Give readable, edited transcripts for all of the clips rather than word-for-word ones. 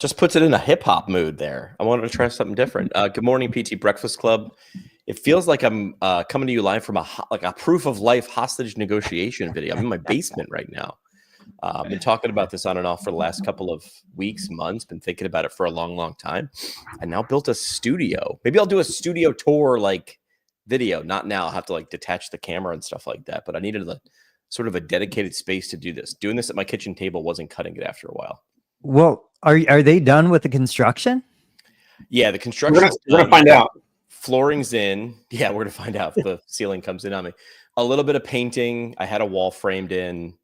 Just puts it in a hip hop mood there. I wanted to try something different. Good morning, PT Breakfast Club. It feels like I'm coming to you live from a proof of life hostage negotiation video. I'm in my basement right now. I've been talking about this on and off for the last couple of weeks, months, been thinking about it for a long, long time. I now built a studio. Maybe I'll do a studio tour like video. Not now. I'll have to like detach the camera and stuff like that. But I needed sort of a dedicated space to do this. Doing this at my kitchen table wasn't cutting it after a while. Well, are they done with the construction? Yeah, the construction. We're gonna find out. Flooring's in. Yeah, we're gonna find out if the ceiling comes in on me. A little bit of painting. I had a wall framed in.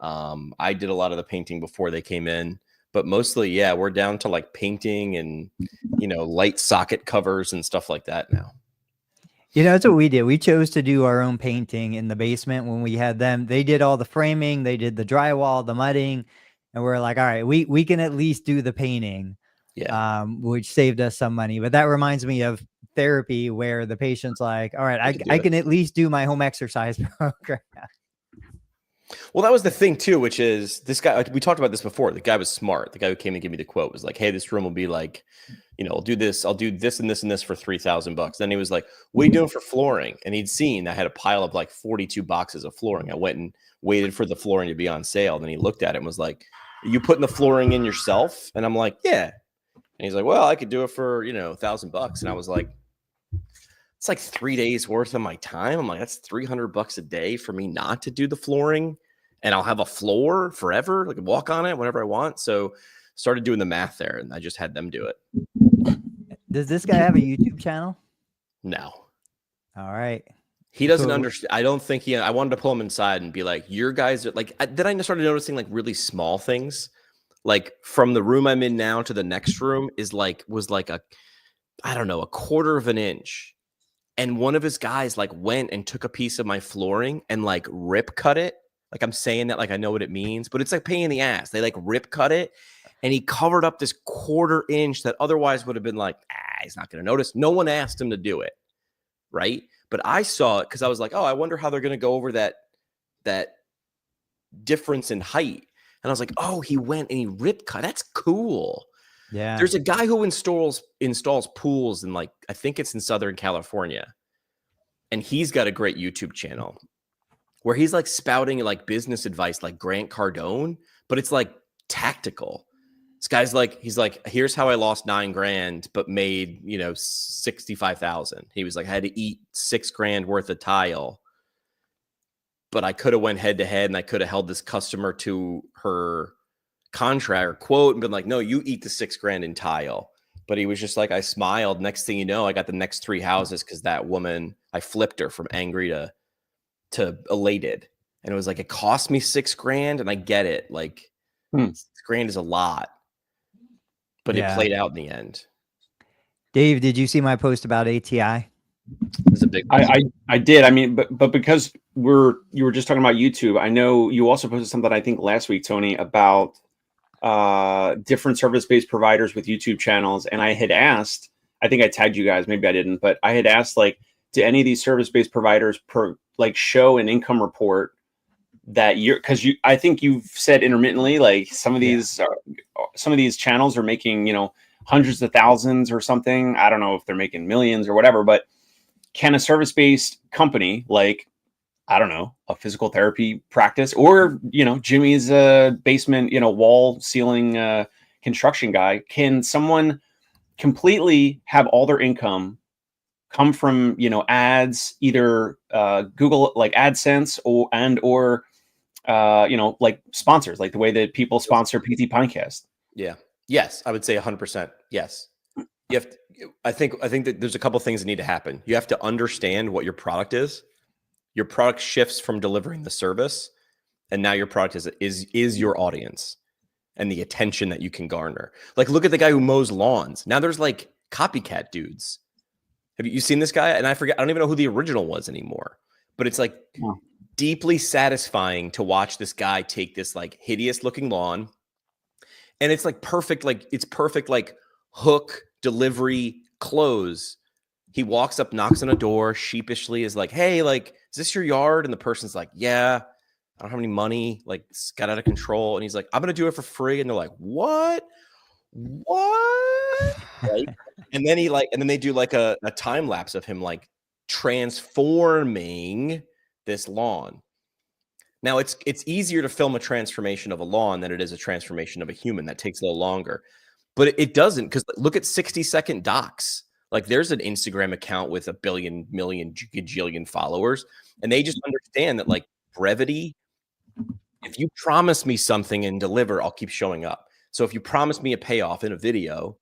I did a lot of the painting before they came in, but mostly, yeah, we're down to like painting and, light socket covers and stuff like that now. That's what we did. We chose to do our own painting in the basement when we had them. They did all the framing. They did the drywall, the mudding. And we're like, all right, we can at least do the painting, which saved us some money. But that reminds me of therapy where the patient's like, all right, I can at least do my home exercise program. Well, that was the thing too, which is this guy, we talked about this before. The guy was smart. The guy who came and gave me the quote was like, hey, this room will be like, I'll do this and this and this for $3,000. Then he was like, what are you doing for flooring? And he'd seen I had a pile of like 42 boxes of flooring. I went and waited for the flooring to be on sale. Then he looked at it and was like, are you putting the flooring in yourself? And I'm like, yeah. And he's like, well, I could do it for, $1,000. And I was like, it's like 3 days worth of my time. I'm like, that's $300 a day for me not to do the flooring. And I'll have a floor forever. I can walk on it whenever I want. So started doing the math there and I just had them do it. Does this guy have a YouTube channel? No. All right. He doesn't understand. I don't think I wanted to pull him inside and be like, your guys are like, then I started noticing like really small things. Like from the room I'm in now to the next room was like a quarter of an inch. And one of his guys like went and took a piece of my flooring and like rip cut it. Like I'm saying that like I know what it means, but it's like pain in the ass. They like rip cut it and he covered up this quarter inch that otherwise would have been like, he's not going to notice. No one asked him to do it. Right. But I saw it because I was like, oh, I wonder how they're going to go over that difference in height. And I was like, oh, he went and he rip cut. That's cool. Yeah. There's a guy who installs pools in like, I think it's in Southern California. And he's got a great YouTube channel where he's like spouting like business advice like Grant Cardone, but it's like tactical. This guy's like, he's like, here's how I lost $9,000, but made, 65,000. He was like, I had to eat $6,000 worth of tile, but I could have went head to head and I could have held this customer to her contract or quote and been like, no, you eat the $6,000 in tile. But he was just like, I smiled. Next thing you know, I got the next 3 houses because that woman, I flipped her from angry to elated. And it was like, it cost me $6,000 and I get it. Like $6,000 is a lot. But it played out in the end. Dave, did you see my post about ATI? It's a big. I did. I mean, but because you were just talking about YouTube, I know you also posted something I think last week, Tony, about different service-based providers with YouTube channels, and I had asked. I think I tagged you guys. Maybe I didn't, but I had asked like, do any of these service-based providers show an income report that I think you've said intermittently, like some of these channels are making, hundreds of thousands or something. I don't know if they're making millions or whatever, but can a service-based company, like, I don't know, a physical therapy practice or, Jimmy's basement, wall ceiling construction guy, can someone completely have all their income come from, ads, either Google, like AdSense or like sponsors, like the way that people sponsor PT Pinecast? Yeah. Yes. I would say 100%. Yes. I think that there's a couple things that need to happen. You have to understand what your product is. Your product shifts from delivering the service, and now your product is your audience and the attention that you can garner. Like, look at the guy who mows lawns. Now there's like copycat dudes. Have you seen this guy? And I don't even know who the original was anymore, but it's like deeply satisfying to watch this guy take this like hideous looking lawn. And it's like perfect, like hook, delivery, close. He walks up, knocks on a door, sheepishly is like, hey, like, is this your yard? And the person's like, yeah, I don't have any money. Like, it's got out of control. And he's like, I'm going to do it for free. And they're like, what? what? Right? And then and then they do like a time lapse of him like transforming this lawn. Now it's easier to film a transformation of a lawn than it is a transformation of a human. That takes a little longer, but it doesn't, because look at 60-second docs. Like there's an Instagram account with 1 billion, million, gajillion followers, and they just understand that like brevity. If you promise me something and deliver, I'll keep showing up. So if you promise me a payoff in a video,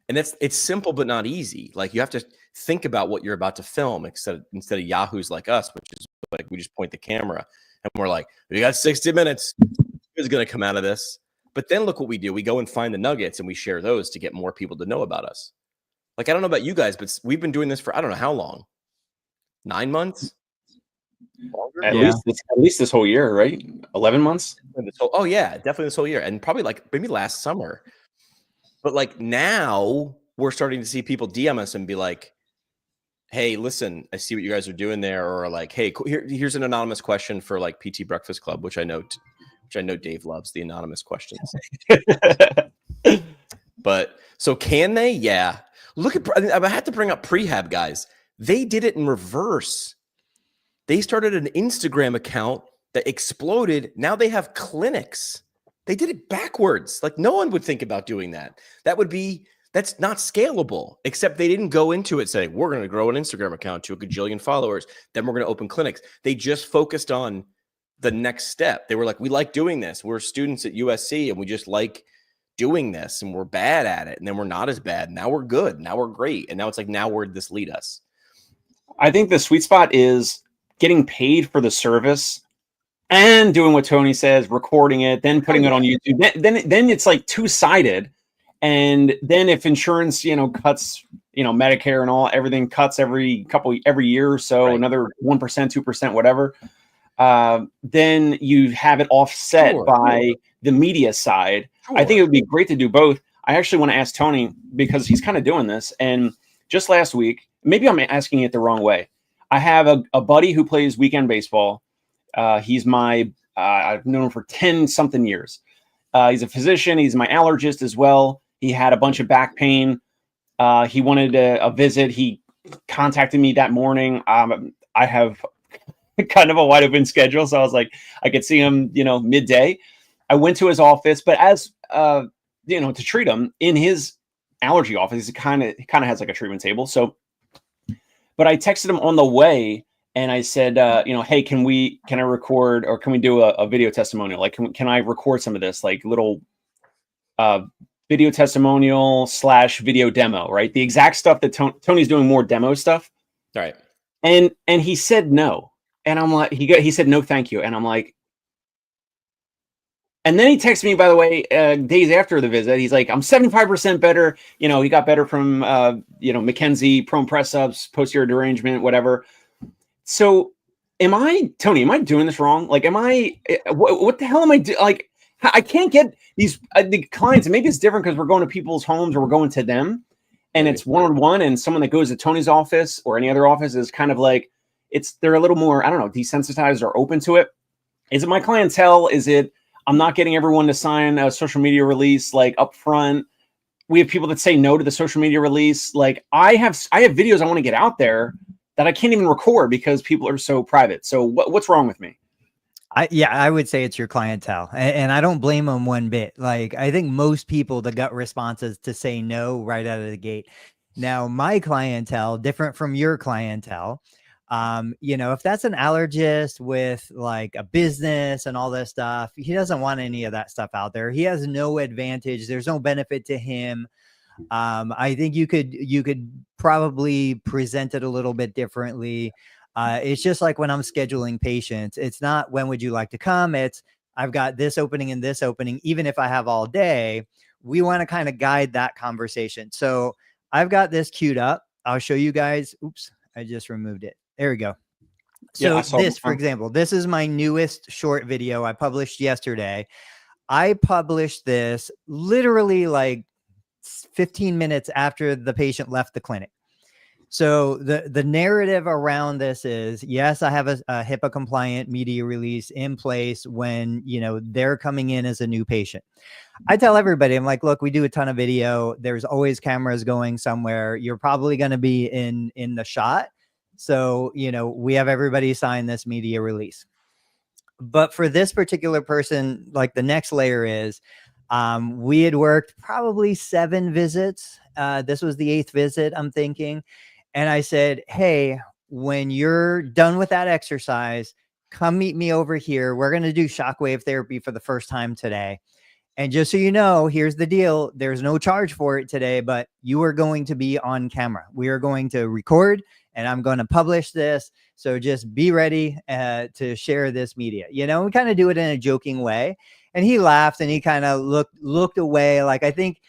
and it's simple but not easy. Like you have to think about what you're about to film instead of yahoos like us, which is like we just point the camera and we're like, we got 60 minutes. Who's going to come out of this? But then look what we do. We go and find the nuggets and we share those to get more people to know about us. Like, I don't know about you guys, but we've been doing this for, I don't know how long, 9 months? Longer? At least this whole year, right? 11 months? Oh yeah, definitely this whole year. And probably like maybe last summer. But like now we're starting to see people DM us and be like, hey, listen, I see what you guys are doing there. Or like, hey, here's an anonymous question for like PT Breakfast Club, which I know Dave loves the anonymous questions. But so can they? Yeah. Look at, I had to bring up Prehab, guys. They did it in reverse. They started an Instagram account that exploded. Now they have clinics. They did it backwards. Like no one would think about doing that. That's not scalable, except they didn't go into it saying, we're going to grow an Instagram account to a gajillion followers. Then we're going to open clinics. They just focused on the next step. They were like, we like doing this. We're students at USC and we just like doing this and we're bad at it. And then we're not as bad. Now we're good. Now we're great. And now it's like, now where'd this lead us? I think the sweet spot is getting paid for the service and doing what Tony says, recording it, then putting it on YouTube. Then it's like two-sided. And then if insurance, cuts, Medicare and everything cuts every year or so, right, another 1%, 2%, whatever. Then you have it offset by the media side. Sure. I think it would be great to do both. I actually want to ask Tony, because he's kind of doing this. And just last week, maybe I'm asking it the wrong way. I have a buddy who plays weekend baseball. He's I've known him for 10 something years. He's a physician. He's my allergist as well. He had a bunch of back pain. He wanted a visit. He contacted me that morning. I have kind of a wide open schedule. So I was like, I could see him, midday. I went to his office, but as, to treat him in his allergy office, he kind of has like a treatment table. So, but I texted him on the way and I said, hey, can I record, or can we do a video testimonial? Like, can I record some of this, like little, video testimonial / video demo, right? The exact stuff that Tony's doing, more demo stuff. All right. And he said no. And I'm like, he said, no, thank you. And I'm like, and then he texted me, by the way, days after the visit, he's like, I'm 75% better. He got better from, McKenzie, prone press ups, posterior derangement, whatever. So Tony, am I doing this wrong? Like, what the hell am I doing? Like, I can't get these the clients. And maybe it's different because we're going to people's homes or we're going to them, and it's one-on-one. And someone that goes to Tony's office or any other office is kind of like, they're a little more, I don't know, desensitized or open to it. Is it my clientele? Is it I'm not getting everyone to sign a social media release like up front? We have people that say no to the social media release. Like I have videos I want to get out there that I can't even record because people are so private. So what's wrong with me? I would say it's your clientele, and I don't blame them one bit. Like, I think most people, the gut response is to say no right out of the gate. Now, my clientele, different from your clientele. If that's an allergist with like a business and all this stuff, he doesn't want any of that stuff out there. He has no advantage. There's no benefit to him. I think you could probably present it a little bit differently. It's just like when I'm scheduling patients, it's not when would you like to come? It's I've got this opening and this opening. Even if I have all day, we want to kind of guide that conversation. So I've got this queued up. I'll show you guys. Oops, I just removed it. There we go. So for example, this is my newest short video I published yesterday. I published this literally like 15 minutes after the patient left the clinic. So the narrative around this is, yes, I have a HIPAA compliant media release in place when, you know, they're coming in as a new patient. I tell everybody, I'm like, look, we do a ton of video. There's always cameras going somewhere. You're probably going to be in the shot. So, you know, we have everybody sign this media release. But for this particular person, like the next layer is, we had worked probably 7 visits. This was the 8th visit, I'm thinking. And I said, hey, when you're done with that exercise, come meet me over here. We're going to do shockwave therapy for the first time today. And just so you know, here's the deal. There's no charge for it today, but you are going to be on camera. We are going to record and I'm going to publish this. So just be ready to share this media. You know, we kind of do it in a joking way. And he laughed and he kind of looked away. Like, I think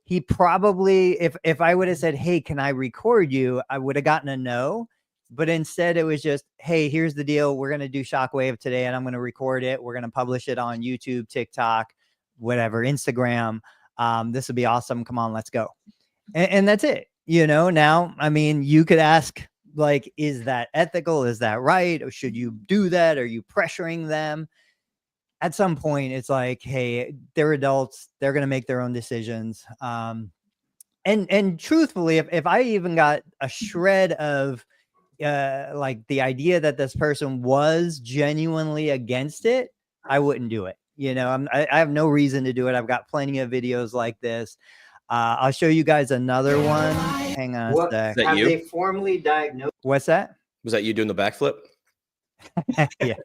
he probably, if I would have said, hey, can I record you? I would have gotten a no. But instead it was just, hey, here's the deal. We're going to do shockwave today and I'm going to record it. We're going to publish it on YouTube, TikTok, whatever, Instagram. This would be awesome. Come on, let's go. And that's it. You know, now, I mean, you could ask, like, is that ethical? Is that right? Or should you do that? Are you pressuring them? At some point, it's like, hey, they're adults. They're going to make their own decisions. And truthfully, if I even got a shred of like the idea that this person was genuinely against it, I wouldn't do it. You know, I have no reason to do it. I've got plenty of videos like this. I'll show you guys another one. Hang on a sec. Is that you? They formally diagnosed? What's that? Was that you doing the backflip? Yeah.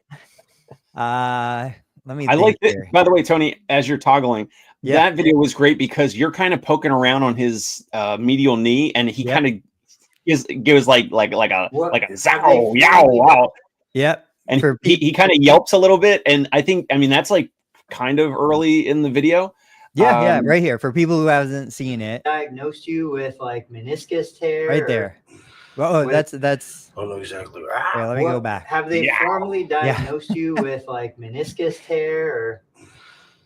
Let me. I like it. By the way, Tony, as you're toggling, that video was great because you're kind of poking around on his medial knee, and he kind of gives like a zow, yow, wow. Yep. And he kind of yelps a little bit, and I mean that's like kind of early in the video. Yeah, right here for people who haven't seen it. Diagnosed you with like meniscus tear. Right there. Oh, that's. I know exactly. Here, let me go back. Have they formally diagnosed you with like meniscus tear or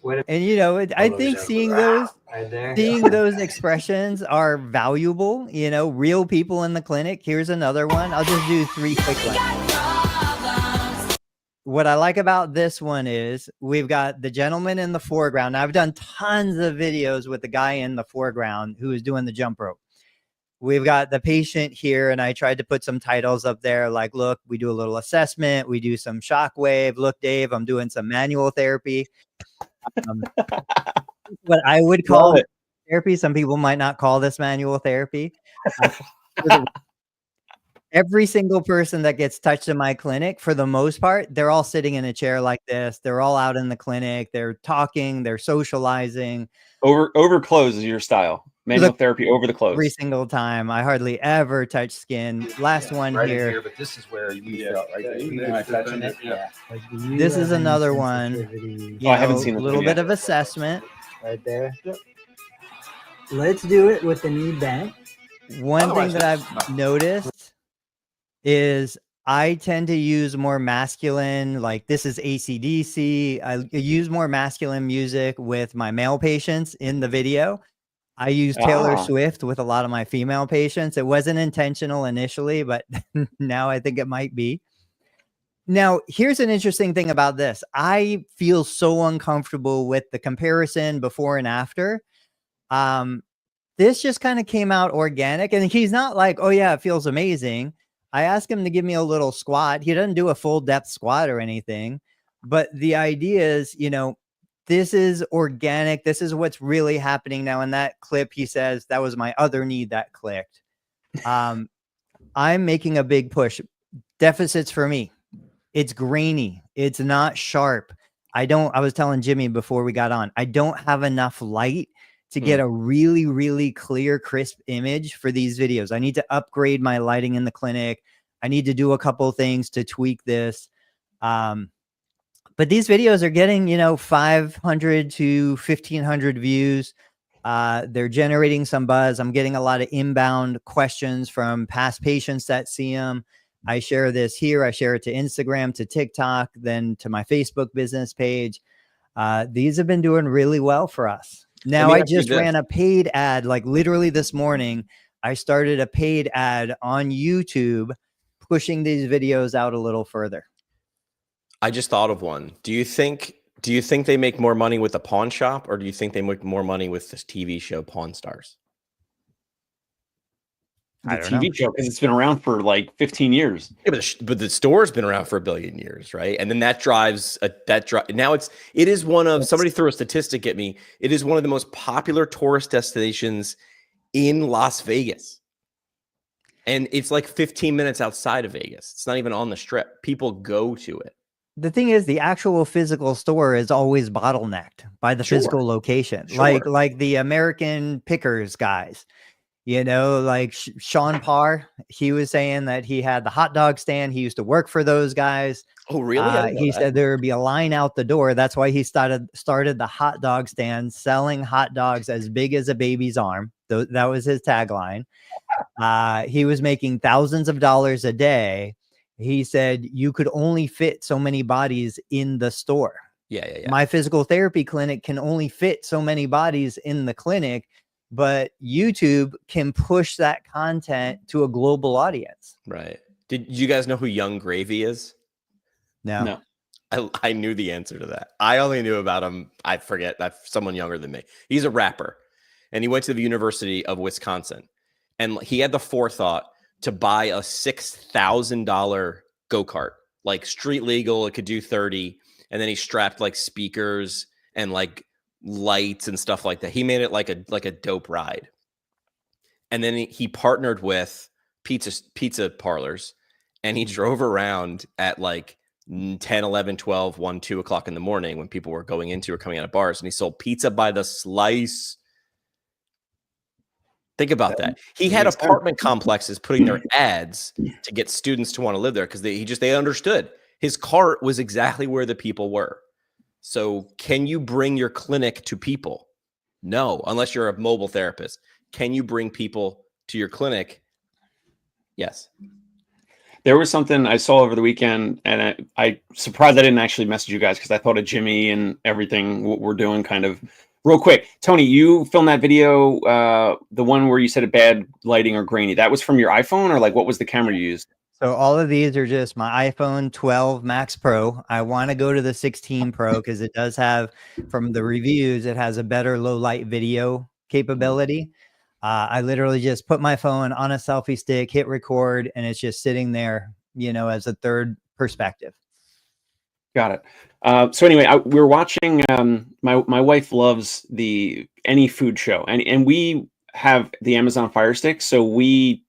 what? And you know, I think seeing those, those expressions are valuable. You know, real people in the clinic. Here's another one. I'll just do 3 quick ones. What I like about this one is we've got the gentleman in the foreground. Now, I've done tons of videos with the guy in the foreground who is doing the jump rope. We've got the patient here, and I tried to put some titles up there like, look, we do a little assessment. We do some shockwave. Look, Dave, I'm doing some manual therapy. What I would call therapy. Some people might not call this manual therapy. Every single person that gets touched in my clinic, for the most part, they're all sitting in a chair like this. They're all out in the clinic. They're talking. They're socializing. Over clothes is your style. Manual therapy over the clothes. Every single time. I hardly ever touch skin. Last one right here. But this is where you felt right there. You know, touching it. Yeah. This is another one. I haven't seen a this little one bit of assessment. Right there. Yep. Let's do it with the knee bent. One thing that I've noticed is I tend to use more masculine, like this is AC/DC. I use more masculine music with my male patients in the video. I use Taylor Swift with a lot of my female patients. It wasn't intentional initially, but now I think it might be. Now, here's an interesting thing about this. I feel so uncomfortable with the comparison before and after. This just kind of came out organic, and he's not like, oh yeah, it feels amazing. I asked him to give me a little squat. He doesn't do a full depth squat or anything, but the idea is, you know, this is organic. This is what's really happening now. In that clip, he says, that was my other knee that clicked. I'm making a big push. Deficits for me. It's grainy. It's not sharp. I was telling Jimmy before we got on, I don't have enough light to get a really, really clear, crisp image for these videos. I need to upgrade my lighting in the clinic. I need to do a couple of things to tweak this. But these videos are getting, you know, 500 to 1,500 views. They're generating some buzz. I'm getting a lot of inbound questions from past patients that see them. I share this here. I share it to Instagram, to TikTok, then to my Facebook business page. These have been doing really well for us. Now, I just ran a paid ad, like literally this morning. I started a paid ad on YouTube, pushing these videos out a little further. I just thought of one. Do you think they make more money with the pawn shop, or do you think they make more money with this TV show Pawn Stars? The TV show, because it's been around for like 15 years. Yeah, but the store's been around for 1 billion years, right? And then that drives now it is one of, somebody threw a statistic at me. It is one of the most popular tourist destinations in Las Vegas. And it's like 15 minutes outside of Vegas. It's not even on the strip. People go to it. The thing is, the actual physical store is always bottlenecked by the physical location. Like the American Pickers guys, like Sean Parr, he was saying that he had the hot dog stand. He used to work for those guys. Oh, really? He said there would be a line out the door. That's why he started the hot dog stand, selling hot dogs as big as a baby's arm. That was his tagline. He was making thousands of dollars a day. He said you could only fit so many bodies in the store. Yeah. My physical therapy clinic can only fit so many bodies in the clinic, but YouTube can push that content to a global audience. Right. Did you guys know who Young Gravy is? No. I knew the answer to that. I only knew about him. I forget. That's someone younger than me. He's a rapper, and he went to the University of Wisconsin, and he had the forethought to buy a $6,000 go-kart, like street legal. It could do 30. And then he strapped like speakers and like lights and stuff like that. He made it like a dope ride. And then he partnered with pizza parlors, and he drove around at like 10, 11, 12, 1, 2 o'clock in the morning when people were going into or coming out of bars, and he sold pizza by the slice. Think about that. He had apartment complexes putting their ads to get students to want to live there because they understood his cart was exactly where the people were. So can you bring your clinic to people? No, unless you're a mobile therapist. Can you bring people to your clinic? Yes. There was something I saw over the weekend, and I surprised I didn't actually message you guys because I thought of Jimmy and everything what we're doing kind of. Real quick, Tony, you filmed that video, the one where you said a bad lighting or grainy. That was from your iPhone, or like what was the camera you used? So all of these are just my iPhone 12 Max Pro. I want to go to the 16 Pro because it does have, from the reviews, it has a better low light video capability. I literally just put my phone on a selfie stick, hit record, and it's just sitting there, as a third perspective. Got it. So anyway, we're watching. My wife loves any food show, and we have the Amazon Fire Stick. So I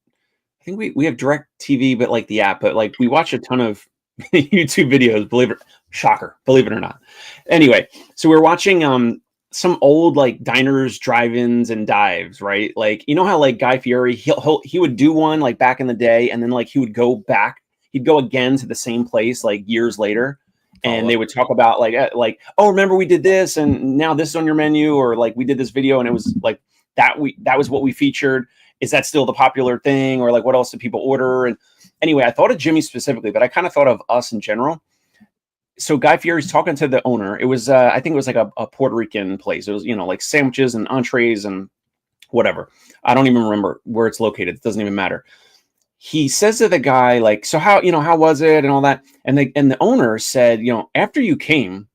think we have Direct TV, but like the app, but like we watch a ton of YouTube videos. Believe it or not. Anyway, so we're watching some old like diners, drive-ins, and dives. Right, like how like Guy Fieri he would do one like back in the day, and then like he would go back. He'd go again to the same place like years later. And they would talk about like, oh, remember we did this, and now this is on your menu, or like we did this video, and it was like that was what we featured. Is that still the popular thing, or like what else do people order? And anyway, I thought of Jimmy specifically, but I kind of thought of us in general. So Guy Fieri's talking to the owner. It was I think it was like a Puerto Rican place. It was like sandwiches and entrees and whatever. I don't even remember where it's located. It doesn't even matter. He says to the guy, like, so how was it and all that? And the owner said, after you came,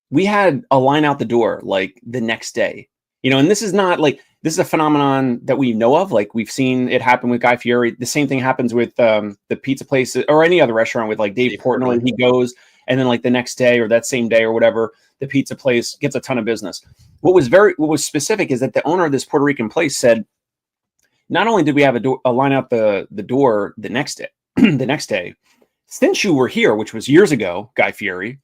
we had a line out the door like the next day, and this is not like, this is a phenomenon that we know of. Like we've seen it happen with Guy Fieri. The same thing happens with the pizza place or any other restaurant with like Dave Portnoy. He goes, and then like the next day or that same day or whatever, the pizza place gets a ton of business. What was specific is that the owner of this Puerto Rican place said, not only did we have a line out the door the next day, since you were here, which was years ago, Guy Fieri,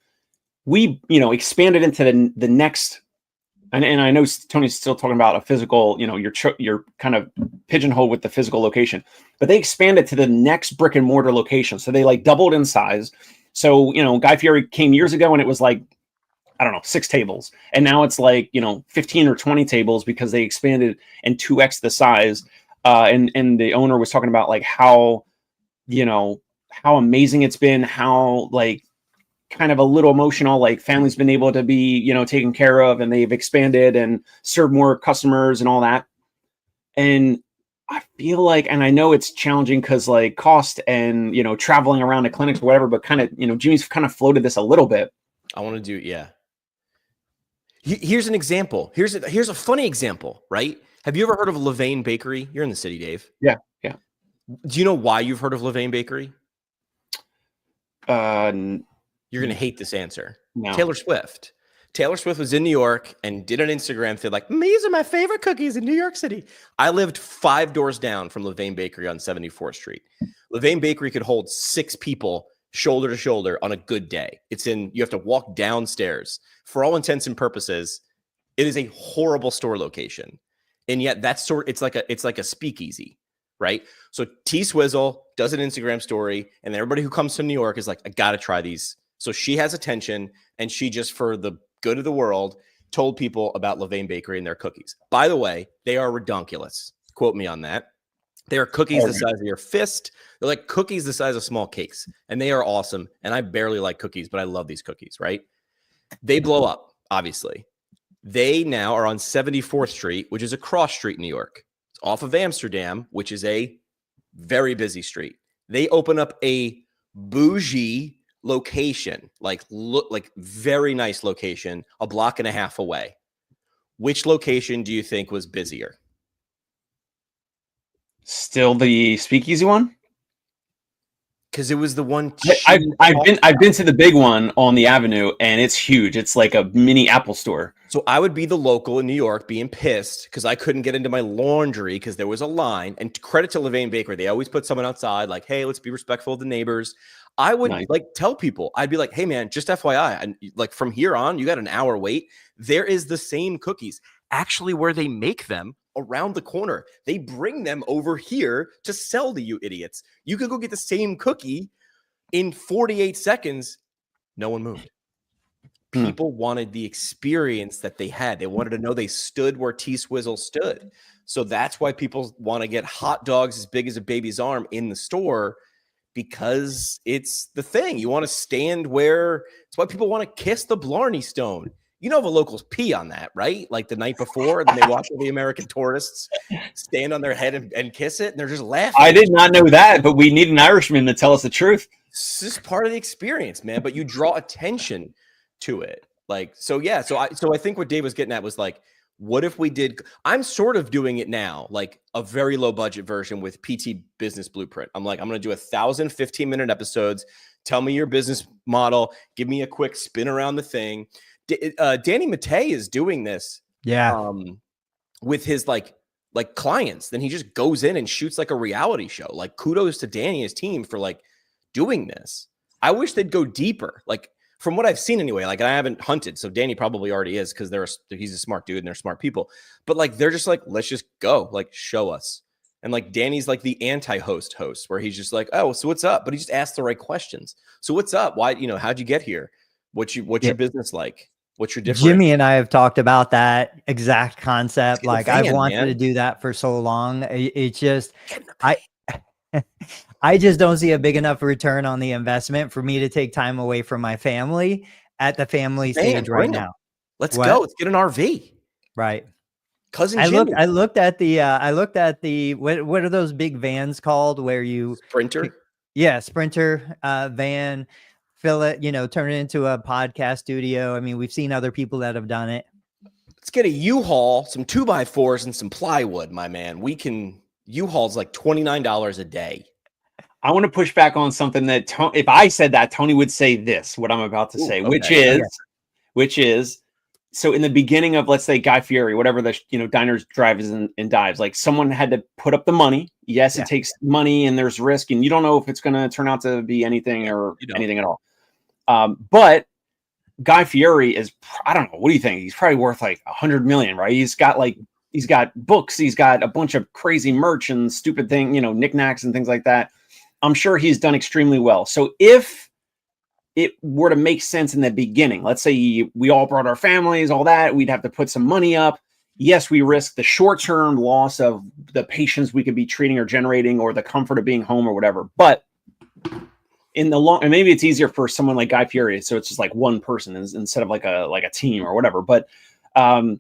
we expanded into the next. And I know Tony's still talking about a physical. You're kind of pigeonholed with the physical location, but they expanded to the next brick and mortar location. So they like doubled in size. So Guy Fieri came years ago, and it was like, I don't know, 6 tables, and now it's like 15 or 20 tables because they expanded and 2x the size. And the owner was talking about like how amazing it's been, how like kind of a little emotional, like family's been able to be, taken care of, and they've expanded and served more customers and all that. And I feel like, and I know it's challenging because like cost and, you know, traveling around to clinics or whatever, but kind of, you know, Jimmy's kind of floated this a little bit. I want to do, yeah. Here's an example. Here's a funny example, right? Have you ever heard of Levain Bakery? You're in the city, Dave. Yeah. Yeah. Do you know why you've heard of Levain Bakery? You're going to hate this answer. No. Taylor Swift. Taylor Swift was in New York and did an Instagram thing like, these are my favorite cookies in New York City. I lived 5 doors down from Levain Bakery on 74th Street. Levain Bakery could hold 6 people shoulder to shoulder on a good day. You have to walk downstairs. For all intents and purposes, it is a horrible store location. And yet it's like a speakeasy, right? So T Swizzle does an Instagram story, and everybody who comes to New York is like, I got to try these. So she has attention, and she just, for the good of the world, told people about Levain Bakery and their cookies. By the way, they are redonkulous. Quote me on that. They are cookies the size of your fist. They're like cookies the size of small cakes, and they are awesome. And I barely like cookies, but I love these cookies, right? They blow up, obviously. They now are on 74th Street, which is a cross street in New York. It's off of Amsterdam, which is a very busy street. They open up a bougie location, like very nice location, a block and a half away. Which location do you think was busier? Still the speakeasy one? Because it was the one. I've been to the big one on the Avenue, and it's huge. It's like a mini Apple store. So I would be the local in New York being pissed because I couldn't get into my laundry because there was a line. And credit to Levain Bakery, they always put someone outside like, hey, let's be respectful of the neighbors. I would tell people, I'd be like, hey man, just FYI, and like from here on, you got an hour wait. There is the same cookies actually where they make them around the corner. They bring them over here to sell to you idiots. You could go get the same cookie in 48 seconds. No one moved. People wanted the experience that they had. They wanted to know they stood where T Swizzle stood. So that's why people want to get hot dogs as big as a baby's arm in the store, because it's the thing. You want to stand where, it's why people want to kiss the Blarney Stone. You know, the locals pee on that, right? Like the night before, then they watch all the American tourists stand on their head and kiss it, and they're just laughing. I did not know that, but we need an Irishman to tell us the truth. It's just part of the experience, man. But you draw attention to it. Like, so yeah. So I think what Dave was getting at was like, what if we did, I'm sort of doing it now, like a very low budget version with PT Business Blueprint. I'm like, I'm going to do 1,000 15-minute episodes. Tell me your business model. Give me a quick spin around the thing. Danny Mattei is doing this. Yeah. With his like clients. Then he just goes in and shoots like a reality show. Like, kudos to Danny and his team for like doing this. I wish they'd go deeper. Like, from what I've seen anyway, like, I haven't hunted, so Danny probably already is because he's a smart dude and they're smart people. But like, they're just like, let's just go, like, show us. And like, Danny's like the anti-host, where he's just like, oh, so what's up? But he just asks the right questions. So what's up? Why, how'd you get here? What's your business like? What's your difference? Jimmy and I have talked about that exact concept. Like, I've wanted to do that for so long. It's just, I just don't see a big enough return on the investment for me to take time away from my family at the family stage right now. Let's go. Let's get an RV. Right. Cousin Jimmy. I looked at the what are those big vans called where you Sprinter? Yeah, Sprinter van, fill it, turn it into a podcast studio. I mean, we've seen other people that have done it. Let's get a U-Haul, some 2x4s, and some plywood, my man. U-Haul's like $29 a day. I want to push back on something that if I said that, Tony would say this, what I'm about to say, okay. which is, so in the beginning of, let's say, Guy Fieri, whatever the, diners, drives and dives, like, someone had to put up the money. Yes, it takes money and there's risk, and you don't know if it's going to turn out to be anything or anything at all. But Guy Fieri is, I don't know, what do you think? He's probably worth like 100 million, right? He's got books, he's got a bunch of crazy merch and stupid thing, knickknacks and things like that. I'm sure he's done extremely well. So if it were to make sense in the beginning, let's say we all brought our families, all that, we'd have to put some money up. Yes, we risk the short-term loss of the patients we could be treating or generating, or the comfort of being home or whatever. But in the long, and maybe it's easier for someone like Guy Fieri, so it's just like one person instead of like a team or whatever. But in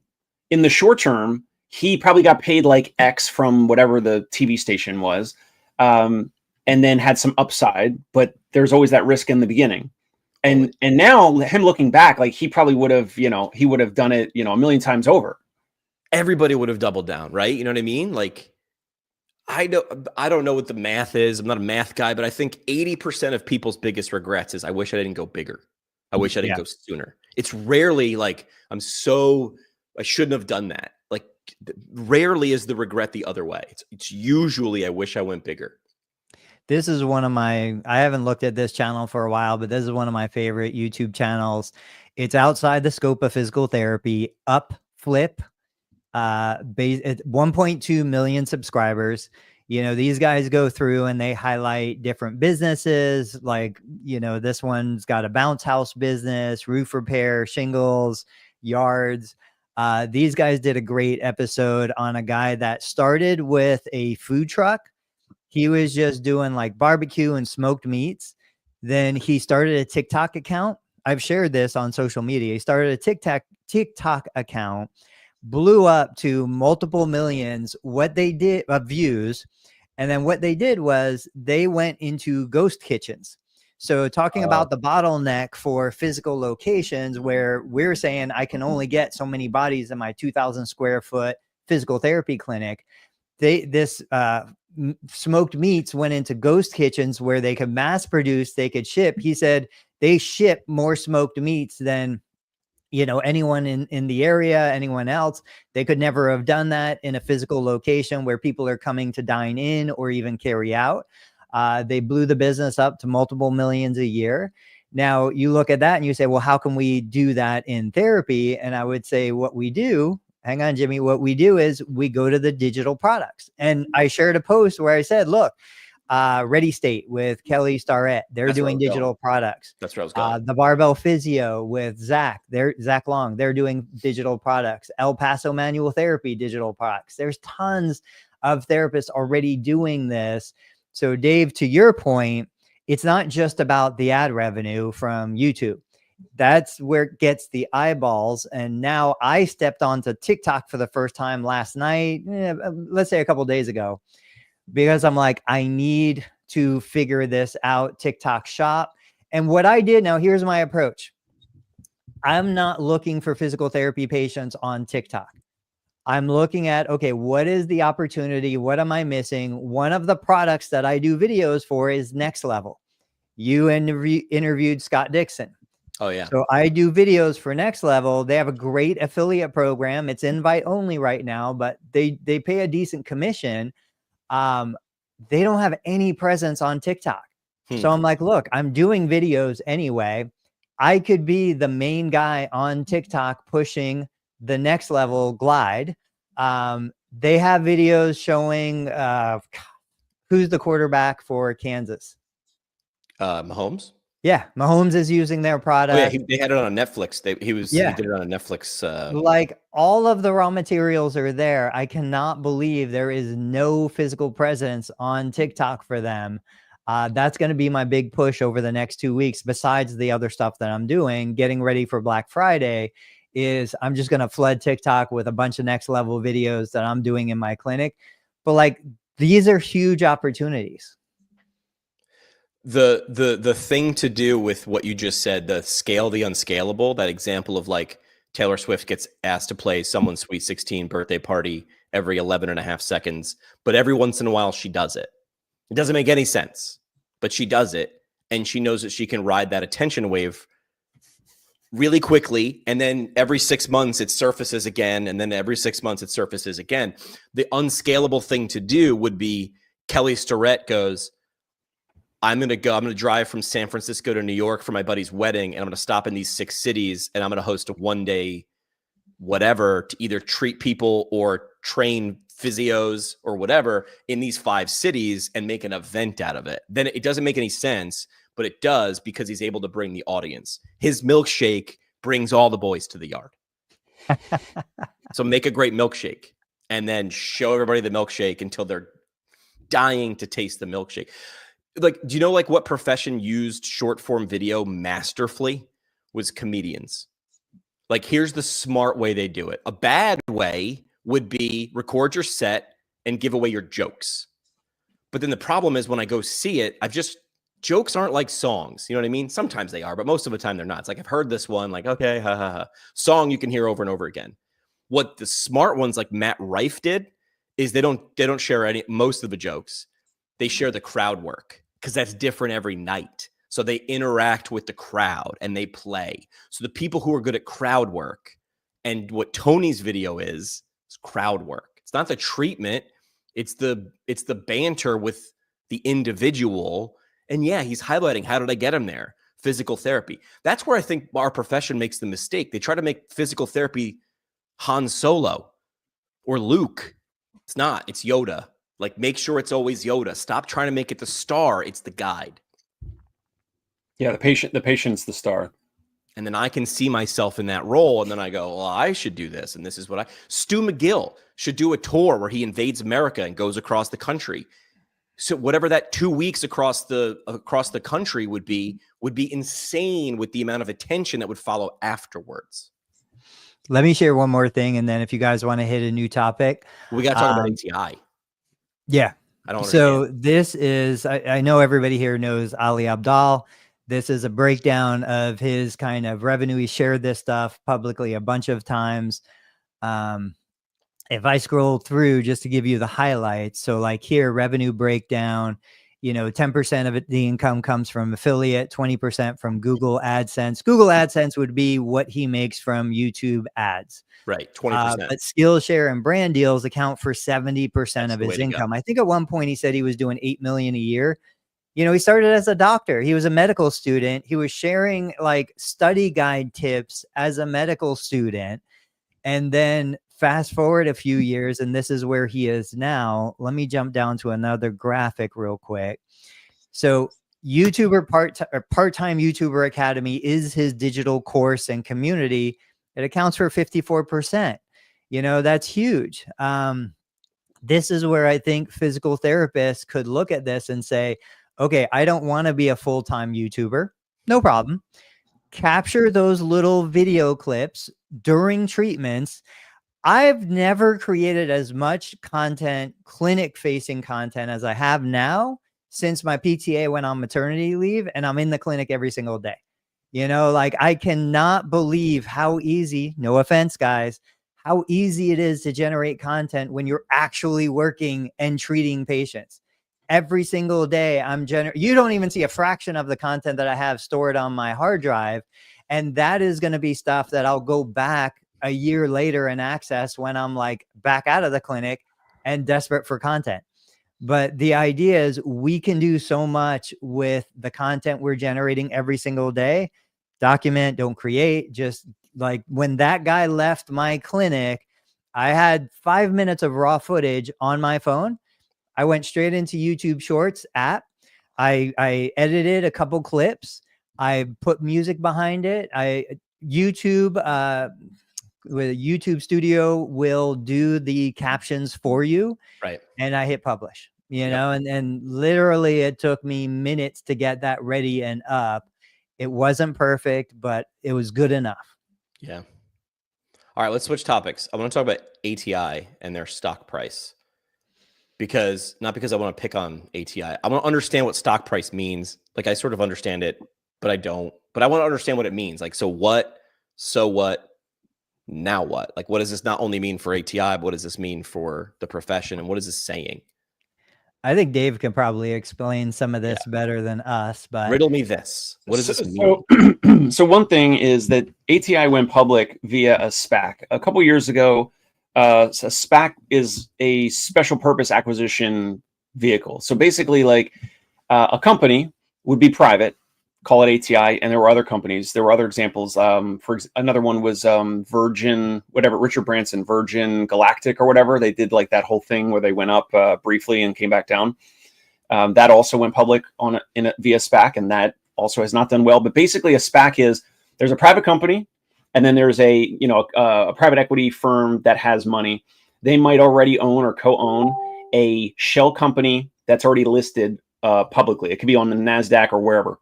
the short term, he probably got paid like X from whatever the TV station was, and then had some upside, but there's always that risk in the beginning. And now him looking back, like he probably would have, he would have done it, a million times over. Everybody would have doubled down, right? You know what I mean? Like, I don't know what the math is. I'm not a math guy, but I think 80% of people's biggest regrets is I wish I didn't go bigger. I wish I didn't go sooner. It's rarely like I shouldn't have done that. Like rarely is the regret the other way. It's usually I wish I went bigger. This is one of I haven't looked at this channel for a while, but this is one of my favorite YouTube channels. It's outside the scope of physical therapy. Upflip, at 1.2 million subscribers. These guys go through and they highlight different businesses. Like, this one's got a bounce house business, roof repair, shingles, yards. These guys did a great episode on a guy that started with a food truck. He was just doing like barbecue and smoked meats. Then he started a TikTok account. I've shared this on social media. He started a TikTok account, blew up to multiple millions what they did of views. And then what they did was they went into ghost kitchens. So talking about the bottleneck for physical locations where we're saying I can only get so many bodies in my 2,000 square foot physical therapy clinic. This smoked meats went into ghost kitchens where they could mass produce, they could ship. He said they ship more smoked meats than anyone in the area, anyone else. They could never have done that in a physical location where people are coming to dine in or even carry out. They blew the business up to multiple millions a year. Now you look at that and you say, well, how can we do that in therapy? And I would say what we do, hang on, Jimmy, what we do is we go to the digital products. And I shared a post where I said, look, Ready State with Kelly Starrett, they're doing digital products. That's where I was going. The Barbell Physio with Zach Long, they're doing digital products. El Paso Manual Therapy, digital products. There's tons of therapists already doing this. So Dave, to your point, it's not just about the ad revenue from YouTube. That's where it gets the eyeballs. And now I stepped onto TikTok for the first time last night, let's say a couple of days ago, because I'm like, I need to figure this out, TikTok shop. And what I did, now here's my approach. I'm not looking for physical therapy patients on TikTok. I'm looking at, okay, what is the opportunity? What am I missing? One of the products that I do videos for is Next Level. You interviewed Scott Dixon. Oh, yeah. So I do videos for Next Level. They have a great affiliate program. It's invite only right now, but they pay a decent commission. They don't have any presence on TikTok. So I'm like, look, I'm doing videos anyway. I could be the main guy on TikTok pushing the Next Level glide. They have videos showing who's the quarterback for Kansas. Mahomes. Yeah, Mahomes is using their product. Oh, yeah, they had it on Netflix. He did it on a Netflix. Like all of the raw materials are there. I cannot believe there is no physical presence on TikTok for them. That's going to be my big push over the next 2 weeks. Besides the other stuff that I'm doing, getting ready for Black Friday, is I'm just going to flood TikTok with a bunch of Next Level videos that I'm doing in my clinic. But like, these are huge opportunities. The thing to do with what you just said, the scale the unscalable, that example of like Taylor Swift gets asked to play someone's Sweet 16 birthday party every 11 and a half seconds, but every once in a while she does it. It doesn't make any sense, but she does it, and she knows that she can ride that attention wave really quickly, and then every 6 months it surfaces again, and then every 6 months it surfaces again. The unscalable thing to do would be Kelly Starrett goes, I'm going to drive from San Francisco to New York for my buddy's wedding, and I'm going to stop in these 6 cities, and I'm going to host a one-day whatever to either treat people or train physios or whatever in these 5 cities and make an event out of it. Then it doesn't make any sense, but it does because he's able to bring the audience. His milkshake brings all the boys to the yard. So make a great milkshake and then show everybody the milkshake until they're dying to taste the milkshake. Like, do you know like what profession used short form video masterfully? Was comedians. Like, here's the smart way they do it. A bad way would be record your set and give away your jokes. But then the problem is when I go see it, jokes aren't like songs. You know what I mean? Sometimes they are, but most of the time they're not. It's like, I've heard this one, like, okay, ha ha ha. Song you can hear over and over again. What the smart ones like Matt Rife did is they don't share most of the jokes. They share the crowd work because that's different every night. So they interact with the crowd and they play. So the people who are good at crowd work, and what Tony's video is crowd work. It's not the treatment. It's the banter with the individual. And yeah, he's highlighting, how did I get him there? Physical therapy. That's where I think our profession makes the mistake. They try to make physical therapy Han Solo or Luke. It's not. It's Yoda. Like, make sure it's always Yoda. Stop trying to make it the star. It's the guide. Yeah, the patient's the star. And then I can see myself in that role. And then I go, well, I should do this. And this is what Stu McGill should do a tour where he invades America and goes across the country. So whatever that 2 weeks across the country would be insane with the amount of attention that would follow afterwards. Let me share one more thing. And then if you guys want to hit a new topic, We got to talk about ATI. Yeah. I don't So understand. this is, I know everybody here knows Ali Abdaal. This is a breakdown of his kind of revenue. He shared this stuff publicly a bunch of times. If I scroll through just to give you the highlights, so like here, revenue breakdown, 10% of it, the income comes from affiliate, 20% from Google AdSense. Google AdSense would be what he makes from YouTube ads. Right, 20%. But Skillshare and brand deals account for 70% of his income. I think at one point he said he was doing $8 million a year. He started as a doctor. He was a medical student. He was sharing like study guide tips as a medical student. And then fast forward a few years, and this is where he is now. Let me jump down to another graphic real quick. So part-time YouTuber Academy is his digital course and community. It accounts for 54%. That's huge. This is where I think physical therapists could look at this and say, okay, I don't want to be a full-time YouTuber. No problem. Capture those little video clips during treatments. I've never created as much content, clinic-facing content, as I have now since my PTA went on maternity leave, and I'm in the clinic every single day. Like, I cannot believe how easy, no offense, guys, how easy it is to generate content when you're actually working and treating patients. Every single day, you don't even see a fraction of the content that I have stored on my hard drive. And that is going to be stuff that I'll go back a year later and access when I'm like back out of the clinic and desperate for content. But the idea is we can do so much with the content we're generating every single day. Document, don't create. Just like when that guy left my clinic, I had 5 minutes of raw footage on my phone. I went straight into YouTube Shorts app. I edited a couple clips. I put music behind it. YouTube Studio will do the captions for you. Right. And I hit publish, and literally it took me minutes to get that ready and up. It wasn't perfect, but it was good enough. Yeah. All right, let's switch topics. I want to talk about ATI and their stock price. Not because I want to pick on ATI. I want to understand what stock price means. Like, I sort of understand it, but I don't. But I want to understand what it means. Like, so what, now what? Like, what does this not only mean for ATI, but what does this mean for the profession? And what is this saying? I think Dave can probably explain some of this better than us. But riddle me this. What does this mean? So one thing is that ATI went public via a SPAC. A couple years ago, a SPAC is a special purpose acquisition vehicle. So basically, like a company would be private, call it ATI, and there were other companies. There were other examples. Another one was Virgin, whatever, Richard Branson, Virgin Galactic or whatever. They did like that whole thing where they went up briefly and came back down. That also went public via SPAC, and that also has not done well. But basically, a SPAC is there's a private company, and then there's a private equity firm that has money. They might already own or co-own a shell company that's already listed publicly. It could be on the NASDAQ or wherever.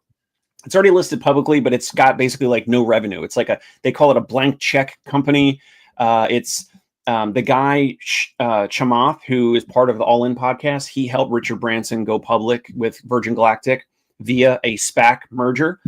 It's already listed publicly, but it's got basically like no revenue. It's like they call it a blank check company. It's the guy Chamath, who is part of the All In podcast, he helped Richard Branson go public with Virgin Galactic via a SPAC merger.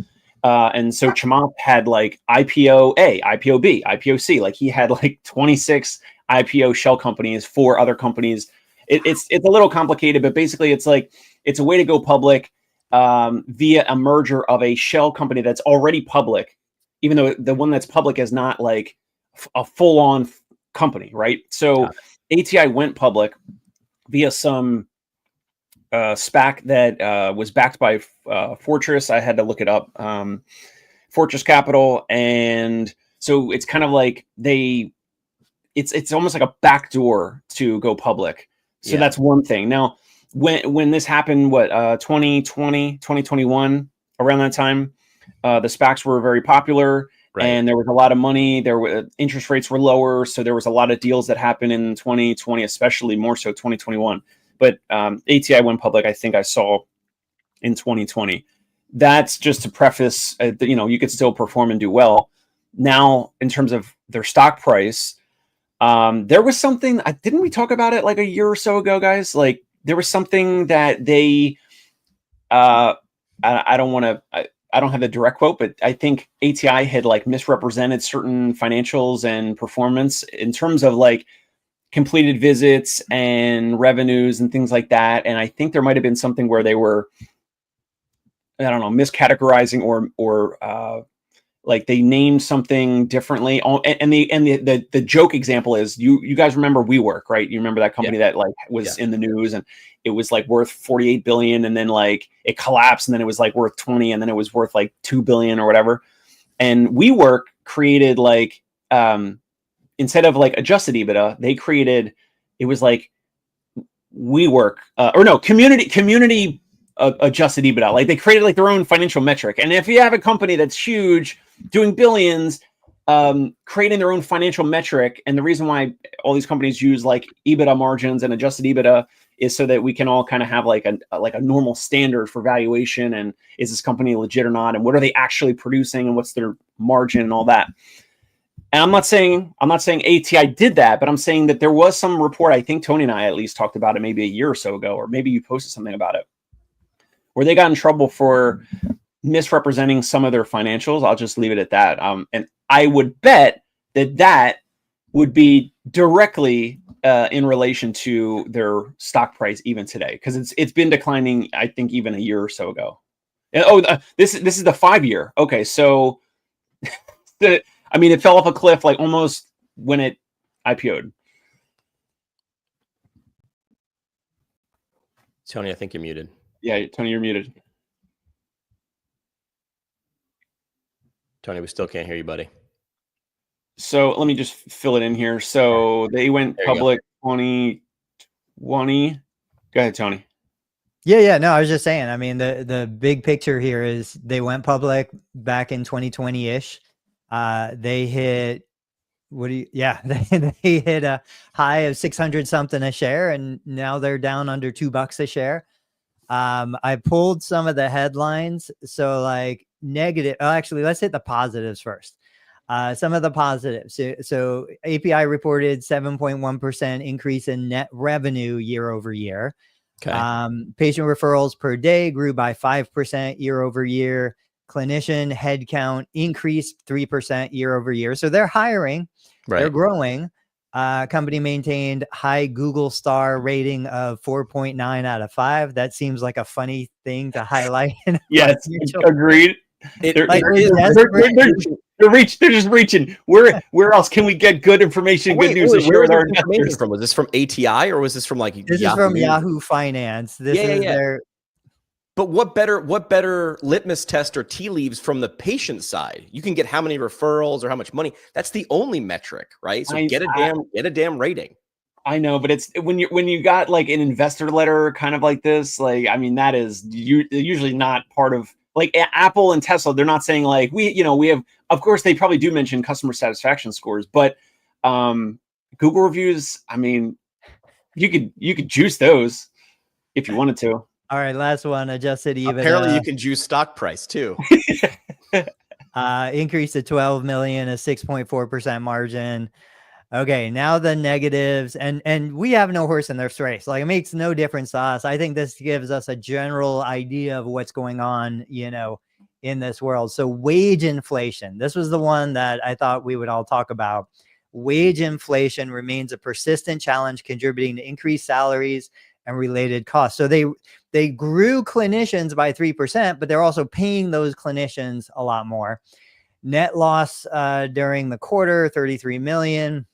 And so Chamath had like IPO A, IPO B, IPO C. Like he had like 26 IPO shell companies for other companies. It's a little complicated, but basically it's like it's a way to go public via a merger of a shell company that's already public, even though the one that's public is not like a full-on company, right? So ATI went public via some SPAC that was backed by Fortress. I had to look it up. Fortress Capital. And so it's kind of like it's almost like a backdoor to go public. So that's one thing. Now, when this happened, 2020, 2021, around that time, the SPACs were very popular. Right. And there was a lot of money. There were interest rates were lower, so there was a lot of deals that happened in 2020, especially more so 2021. But ATI went public, I think I saw in 2020. That's just to preface, you could still perform and do well. Now, in terms of their stock price, there was something. Didn't we talk about it like a year or so ago, guys? Like there was something that they. I don't have the direct quote, but I think ATI had like misrepresented certain financials and performance in terms of like completed visits and revenues and things like that. And I think there might have been something where they were, I don't know, miscategorizing or like they named something differently. And the joke example is you guys remember WeWork, right? You remember that company that like was in the news and it was like worth 48 billion and then like it collapsed and then it was like worth 20 and then it was worth like 2 billion or whatever. And WeWork created like instead of like adjusted EBITDA, they created it was like WeWork community adjusted EBITDA. Like they created like their own financial metric. And if you have a company that's huge, doing billions, creating their own financial metric, and the reason why all these companies use like EBITDA margins and adjusted EBITDA is so that we can all kind of have like a normal standard for valuation and is this company legit or not, and what are they actually producing and what's their margin and all that. And I'm not saying ATI did that, but I'm saying that there was some report. I think Tony and I at least talked about it maybe a year or so ago, or maybe you posted something about it, where they got in trouble for misrepresenting some of their financials. I'll just leave it at that. And I would bet that would be directly in relation to their stock price even today, because it's been declining. I think even a year or so ago. And, this is the 5-year. Okay, so it fell off a cliff like almost when it IPO'd. Tony, I think you're muted. Yeah, Tony, you're muted. Tony, we still can't hear you, buddy. So let me just fill it in here. So they went public 2020. Go ahead, Tony. Yeah. No, I was just saying, I mean, the big picture here is they went public back in 2020-ish. They hit, they hit a high of 600 something a share, and now they're down under $2 a share. I pulled some of the headlines. So like negative, actually, let's hit the positives first. Some of the positives. So API reported 7.1% increase in net revenue year over year. Okay. Patient referrals per day grew by 5% year over year. Clinician headcount increased 3% year over year. So they're hiring, they're growing. Company maintained high Google star rating of 4.9 out of 5. That seems like a funny thing to highlight. Yes, agreed. They're just reaching. Where else can we get good information, good news to share with our investors? Was this from ATI or was this from like this Yahoo? Is from Yahoo Finance. This is their. But what better litmus test or tea leaves from the patient side? You can get how many referrals or how much money. That's the only metric, right? So get a damn rating. I know, but it's when you got like an investor letter kind of like this, like, I mean, that is usually not part of like Apple and Tesla. They're not saying like we have, of course they probably do mention customer satisfaction scores, but Google reviews, I mean, you could juice those if you wanted to. All right, last one, adjusted EBITDA. Apparently you can juice stock price too. Increase to 12 million, a 6.4% margin. Okay, now the negatives, and we have no horse in this race. Like, it makes no difference to us. I think this gives us a general idea of what's going on, in this world. So wage inflation. This was the one that I thought we would all talk about. Wage inflation remains a persistent challenge, contributing to increased salaries and related costs. So they grew clinicians by 3%, but they're also paying those clinicians a lot more. Net loss during the quarter, 33 million.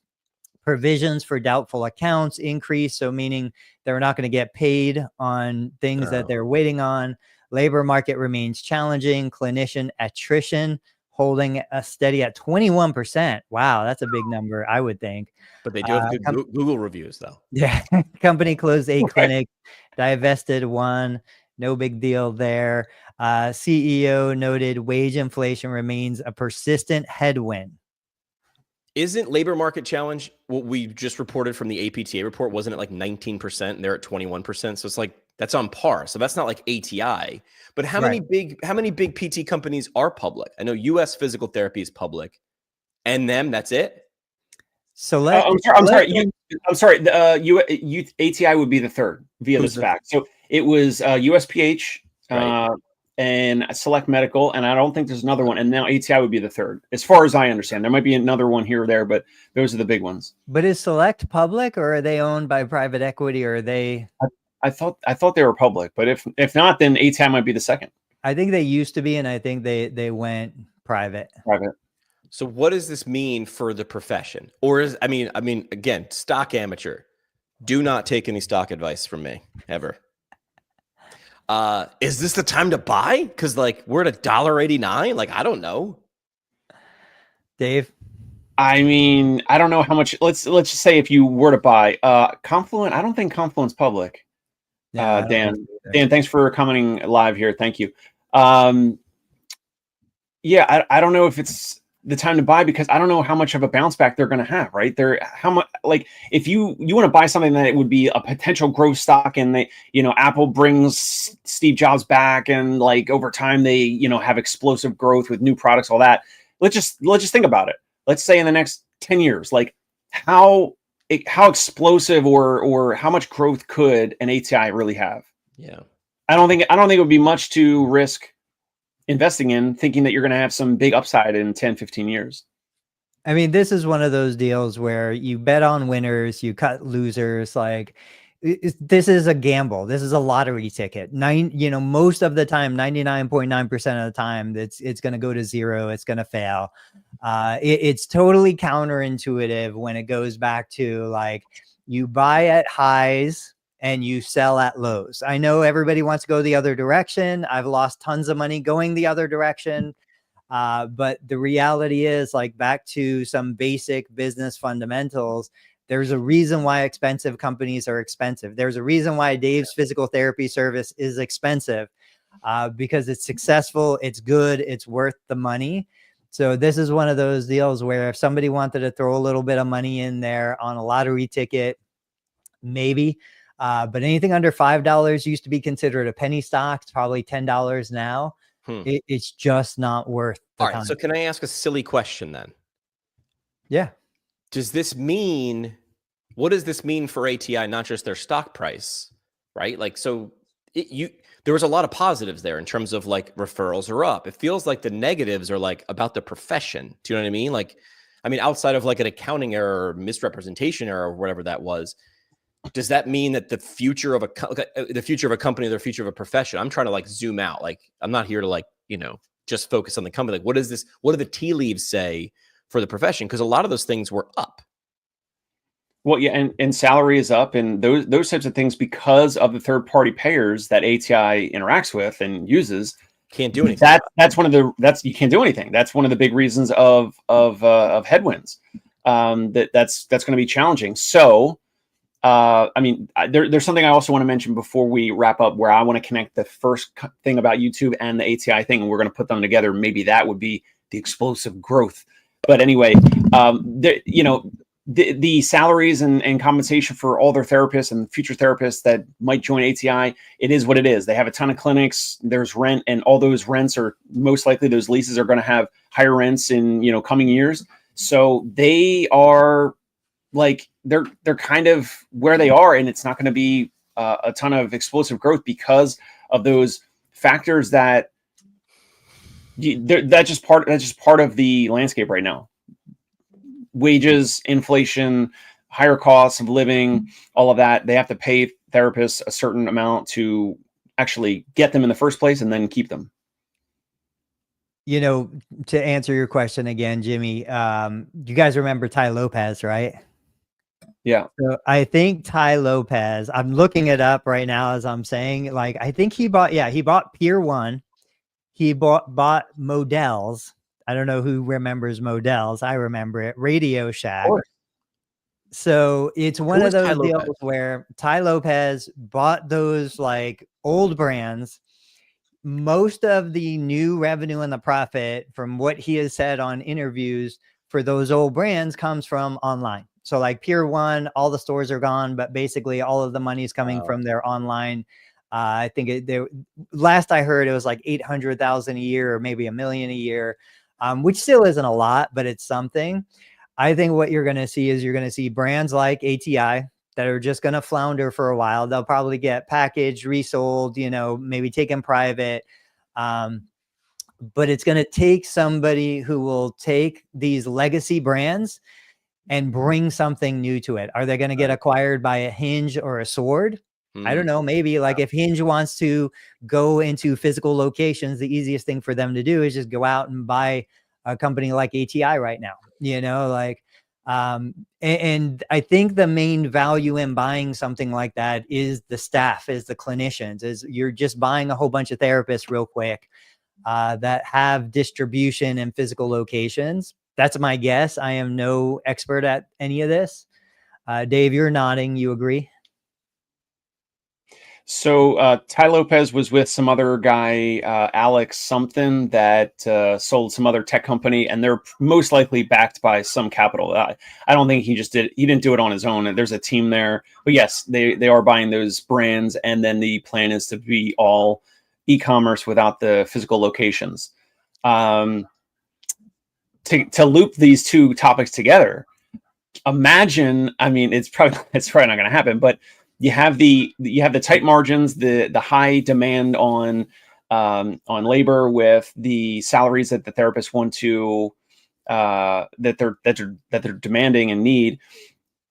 Provisions for doubtful accounts increase, so meaning they're not going to get paid on things that they're waiting on. Labor market remains challenging. Clinician attrition holding steady at 21%. Wow, that's a big number, I would think. But they do have good Google reviews, though. Yeah, company closed a clinic, divested one. No big deal there. CEO noted wage inflation remains a persistent headwind. Isn't labor market challenge what we just reported from the APTA report? Wasn't it like 19%? And they're at 21%. So it's like that's on par. So that's not like ATI. But how many big PT companies are public? I know US Physical Therapy is public. And them, that's it. So I'm sorry. ATI would be the third via the SPAC. So it was USPH. And Select Medical, and I don't think there's another one. And now ATI would be the third, as far as I understand. There might be another one here or there, but those are the big ones. But is Select public, or are they owned by private equity, or are they? I thought they were public, but if not, then ATI might be the second. I think they used to be, and I think they went private. So what does this mean for the profession? Or again, stock amateur. Do not take any stock advice from me ever. Is this the time to buy? Because we're at $1.89. I don't know. Dave? I mean, I don't know how much. Let's just say if you were to buy Confluent, I don't think Confluent's public. Dan, thanks for commenting live here. Thank you. I don't know if it's the time to buy because I don't know how much of a bounce back they're going to have, right? How much, if you want to buy something that it would be a potential growth stock and Apple brings Steve Jobs back and over time they, have explosive growth with new products, all that. Let's just think about it. Let's say in the next 10 years, how explosive or how much growth could an ATI really have? Yeah. I don't think it would be much to risk investing in, thinking that you're going to have some big upside in 10, 15 years. I mean, this is one of those deals where you bet on winners, you cut losers. This is a gamble. This is a lottery ticket. Most of the time, 99.9% of the time, it's going to go to zero. It's going to fail. It's totally counterintuitive when it goes back to you buy at highs and you sell at lows. I know everybody wants to go the other direction. I've lost tons of money going the other direction. But the reality is, back to some basic business fundamentals, there's a reason why expensive companies are expensive. There's a reason why Dave's physical therapy service is expensive, because it's successful, it's good, it's worth the money. So this is one of those deals where if somebody wanted to throw a little bit of money in there on a lottery ticket, maybe. But anything under $5 used to be considered a penny stock. It's probably $10 now. It's just not worth the time. So can I ask a silly question then? Yeah. What does this mean for ATI, not just their stock price, right? There was a lot of positives there in terms of referrals are up. It feels like the negatives are about the profession. Do you know what I mean? Outside of an accounting error or misrepresentation error or whatever that was, does that mean that the future of a company, the future of a profession? I'm trying to zoom out. I'm not here to just focus on the company. What do the tea leaves say for the profession? Because a lot of those things were up. Well, yeah, and salary is up, and those types of things because of the third party payers that ATI interacts with and uses. Can't do anything. You can't do anything. That's one of the big reasons of headwinds. That's going to be challenging. So. There's something I also want to mention before we wrap up where I want to connect the first thing about YouTube and the ATI thing, and we're going to put them together. Maybe that would be the explosive growth. But anyway, the salaries and compensation for all their therapists and future therapists that might join ATI, it is what it is. They have a ton of clinics, there's rent, and all those rents are most likely, those leases are going to have higher rents in coming years. So they are like they're kind of where they are, and it's not going to be a ton of explosive growth because of those factors that that's just part of the landscape right now. Wages, inflation, higher costs of living, all of that. They have to pay therapists a certain amount to actually get them in the first place and then keep them. You know, to answer your question again, Jimmy, you guys remember Ty Lopez, right? Yeah. So I think Ty Lopez, I'm looking it up right now as I'm saying, like, I think he bought Pier 1. He bought Models. I don't know who remembers Models. I remember it. Radio Shack. So it's one of those deals where Ty Lopez bought those like old brands. Most of the new revenue and the profit, from what he has said on interviews for those old brands, comes from online. So like Pier 1, all the stores are gone, but basically all of the money is coming from their online. I think last I heard it was like 800,000 a year or maybe $1 million a year, which still isn't a lot, but it's something. I think what you're going to see is brands like ATI that are just going to flounder for a while. They'll probably get packaged, resold, you know, maybe taken private. But it's going to take somebody who will take these legacy brands and bring something new to it. Are they going to get acquired by a Hinge or a Sword? I don't know. Maybe like if Hinge wants to go into physical locations, the easiest thing for them to do is just go out and buy a company like ATI right now, you know, like, and I think the main value in buying something like that is the staff, is the clinicians, is you're just buying a whole bunch of therapists real quick, that have distribution in physical locations. That's my guess. I am no expert at any of this. Dave, you're nodding. You agree? So Ty Lopez was with some other guy, Alex something, that sold some other tech company, and they're most likely backed by some capital. I don't think he didn't do it on his own. There's a team there, but yes, they are buying those brands, and then the plan is to be all e-commerce without the physical locations. To loop these two topics together, imagine, I mean, it's probably not going to happen, but you have the tight margins, the high demand on labor with the salaries that the therapists want to that they're demanding and need.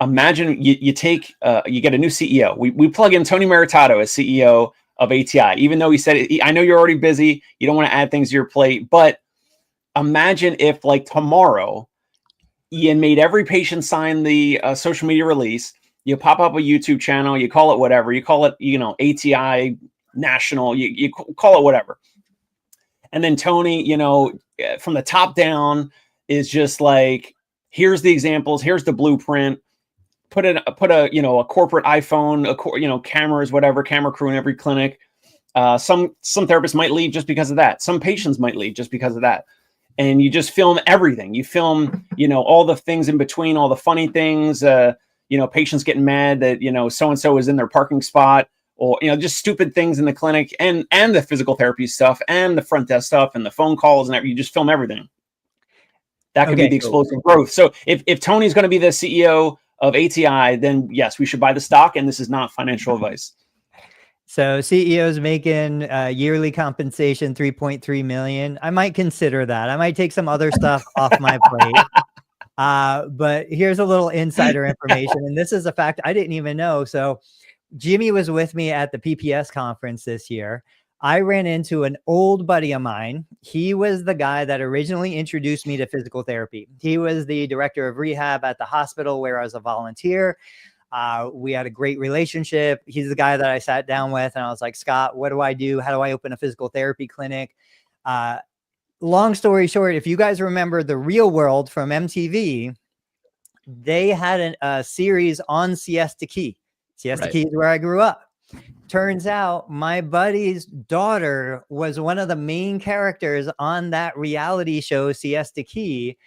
Imagine you get a new CEO. We plug in Tony Maritato as CEO of ATI, even though he said, I know you're already busy, you don't want to add things to your plate, but imagine if like tomorrow Ian made every patient sign the social media release. You pop up a YouTube channel, you call it whatever, you call it, you know, ATI National, you call it whatever. And then Tony, you know, from the top down is just like, here's the examples, here's the blueprint, put a, you know, a corporate iPhone, cameras, whatever, camera crew in every clinic. Some therapists might leave just because of that. Some patients might leave just because of that. And you just film everything. You film, you know, all the things in between, all the funny things, patients getting mad that, you know, so-and-so is in their parking spot, or, you know, just stupid things in the clinic, and the physical therapy stuff and the front desk stuff and the phone calls and everything. You just film everything. That could be the explosive growth. So if Tony's going to be the CEO of ATI, then yes, we should buy the stock. And this is not financial advice. So CEOs making yearly compensation $3.3 million. I might consider that. I might take some other stuff off my plate. But here's a little insider information, and this is a fact I didn't even know. So Jimmy was with me at the PPS conference this year. I ran into an old buddy of mine. He was the guy that originally introduced me to physical therapy. He was the director of rehab at the hospital where I was a volunteer. We had a great relationship. He's the guy that I sat down with, and I was like, Scott, what do I do? How do I open a physical therapy clinic? Long story short, if you guys remember The Real World from MTV, they had a series on Siesta Key. Siesta Key is where I grew up. Turns out my buddy's daughter was one of the main characters on that reality show, Siesta Key.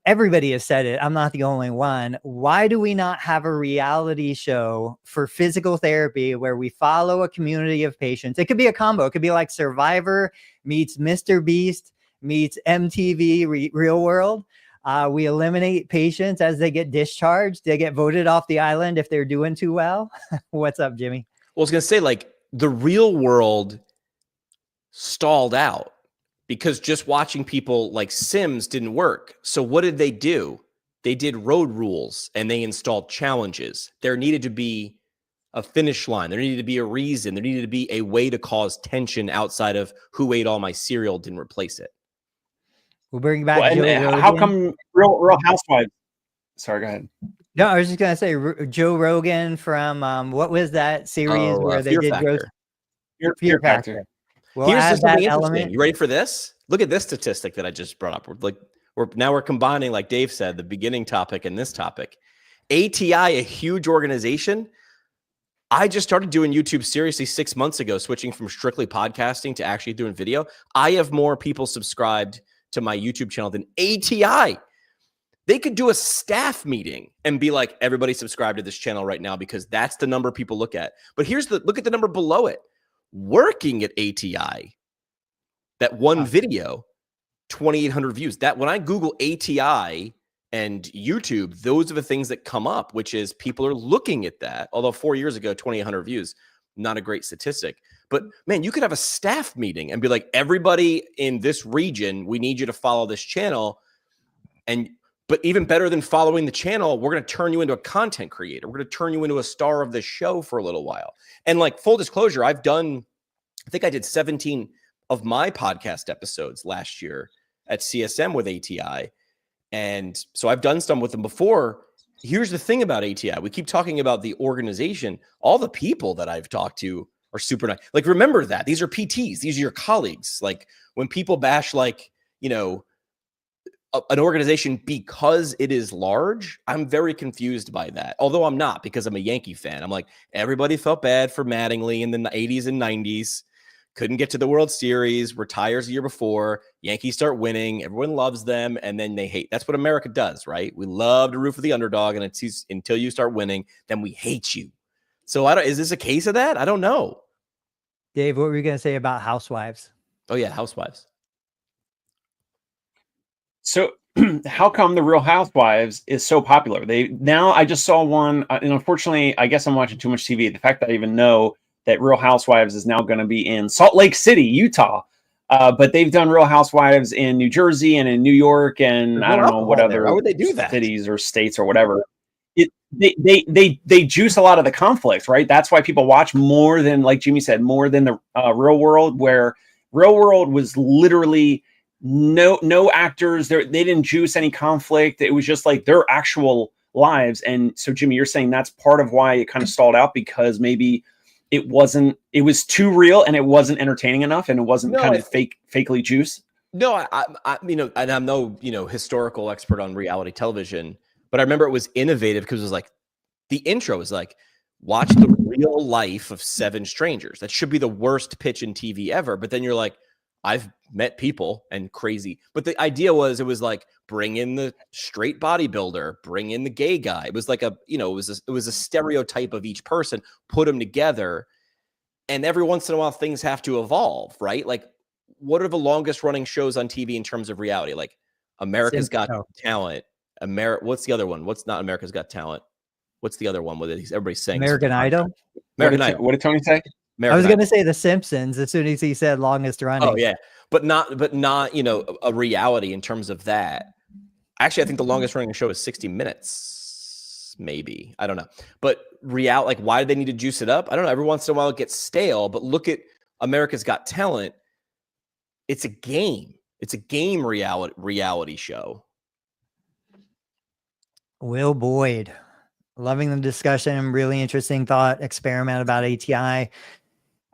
Everybody has said it. I'm not the only one. Why do we not have a reality show for physical therapy where we follow a community of patients? It could be a combo. It could be like Survivor meets Mr. Beast meets MTV Real World. We eliminate patients as they get discharged. They get voted off the island if they're doing too well. What's up, Jimmy? Well, I was going to say, like, the real world stalled out because just watching people like Sims didn't work. So what did they do? They did road rules and they installed challenges. There needed to be a finish line. There needed to be a reason. There needed to be a way to cause tension outside of who ate all my cereal didn't replace it. We'll bring back Well, Joe and Rogan. how come Real Housewives? Sorry, go ahead. No, I was just gonna say Joe Rogan from what was that series where they Fear did Factor. roast Fear Factor. We'll Here's add just that something interesting. element. You ready for this? Look at this statistic that I just brought up. We're combining, like Dave said, the beginning topic and this topic. ATI, a huge organization. I just started doing YouTube seriously 6 months ago, switching from strictly podcasting to actually doing video. I have more people subscribed to my YouTube channel than ATI. They could do a staff meeting and be like, everybody subscribe to this channel right now because that's the number people look at. But look at the number below it. Working at ATI, that one video, 2,800 views. That when I Google ATI and YouTube, those are the things that come up, which is people are looking at that. Although 4 years ago, 2,800 views, not a great statistic. But man, you could have a staff meeting and be like, everybody in this region, we need you to follow this channel. But even better than following the channel, we're going to turn you into a content creator. We're going to turn you into a star of the show for a little while. And like full disclosure, I think I did 17 of my podcast episodes last year at CSM with ATI. And so I've done some with them before. Here's the thing about ATI. We keep talking about the organization. All the people that I've talked to are super nice. Like, remember that. These are PTs. These are your colleagues. Like, when people bash, like, an organization because it is large, I'm very confused by that. Although I'm not, because I'm a Yankee fan. I'm like, everybody felt bad for Mattingly in the 80s and 90s. Couldn't get to the World Series, retires a year before. Yankees start winning. Everyone loves them, and then they hate. That's what America does, right? We love to root for the underdog, and it's until you start winning, then we hate you. So is this a case of that? I don't know. Dave, what were you going to say about Housewives? Oh, yeah, Housewives. So how come the Real Housewives is so popular? I just saw one, and unfortunately, I guess I'm watching too much TV. The fact that I even know that Real Housewives is now going to be in Salt Lake City, Utah. But they've done Real Housewives in New Jersey and in New York, and I don't know what other How would they do that? cities or states or whatever. They juice a lot of the conflicts, right? That's why people watch more than, like Jimmy said, more than the Real World, where Real World was literally no actors. They didn't juice any conflict. It was just like their actual lives. And so, Jimmy, you're saying that's part of why it kind of stalled out, because maybe it was too real and it wasn't entertaining enough, and it wasn't fakely juice. No, I and I'm no, historical expert on reality television, but I remember it was innovative because it was like, the intro was like, watch the real life of 7 strangers. That should be the worst pitch in TV ever. But then you're like, I've met people and crazy. But the idea was, it was like, bring in the straight bodybuilder, bring in the gay guy. It was like it was a stereotype of each person, put them together. And every once in a while, things have to evolve, right? Like, what are the longest running shows on TV in terms of reality? Like, America's Got Talent. What's the other one? What's not America's Got Talent? What's the other one with it? Everybody's saying American Idol. What did Tony say? I was going to say The Simpsons as soon as he said longest running. Oh yeah, but not a reality in terms of that. Actually, I think the longest running show is 60 Minutes, maybe. I don't know. But like, why do they need to juice it up? I don't know. Every once in a while it gets stale, but look at America's Got Talent. It's a game. It's a game reality show. Will Boyd, loving the discussion. Really interesting thought experiment about ATI.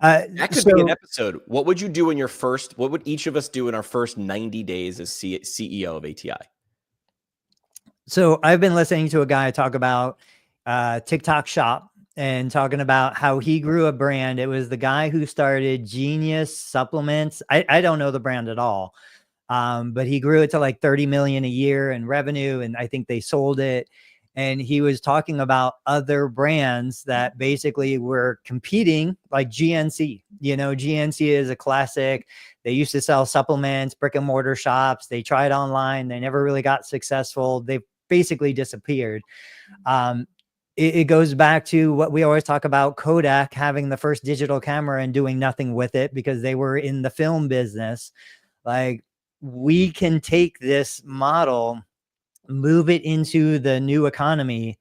That could be an episode. What would you do what would each of us do in our first 90 days as CEO of ATI? So I've been listening to a guy talk about TikTok Shop and talking about how he grew a brand. It was the guy who started Genius Supplements. I don't know the brand at all. But he grew it to like 30 million a year in revenue. And I think they sold it. and he was talking about other brands that basically were competing, like GNC. You know, GNC is a classic. They used to sell supplements, brick and mortar shops. They tried online. They never really got successful. They basically disappeared. It goes back to what we always talk about, Kodak having the first digital camera and doing nothing with it because they were in the film business. Like, we can take this model, move it into the new economy,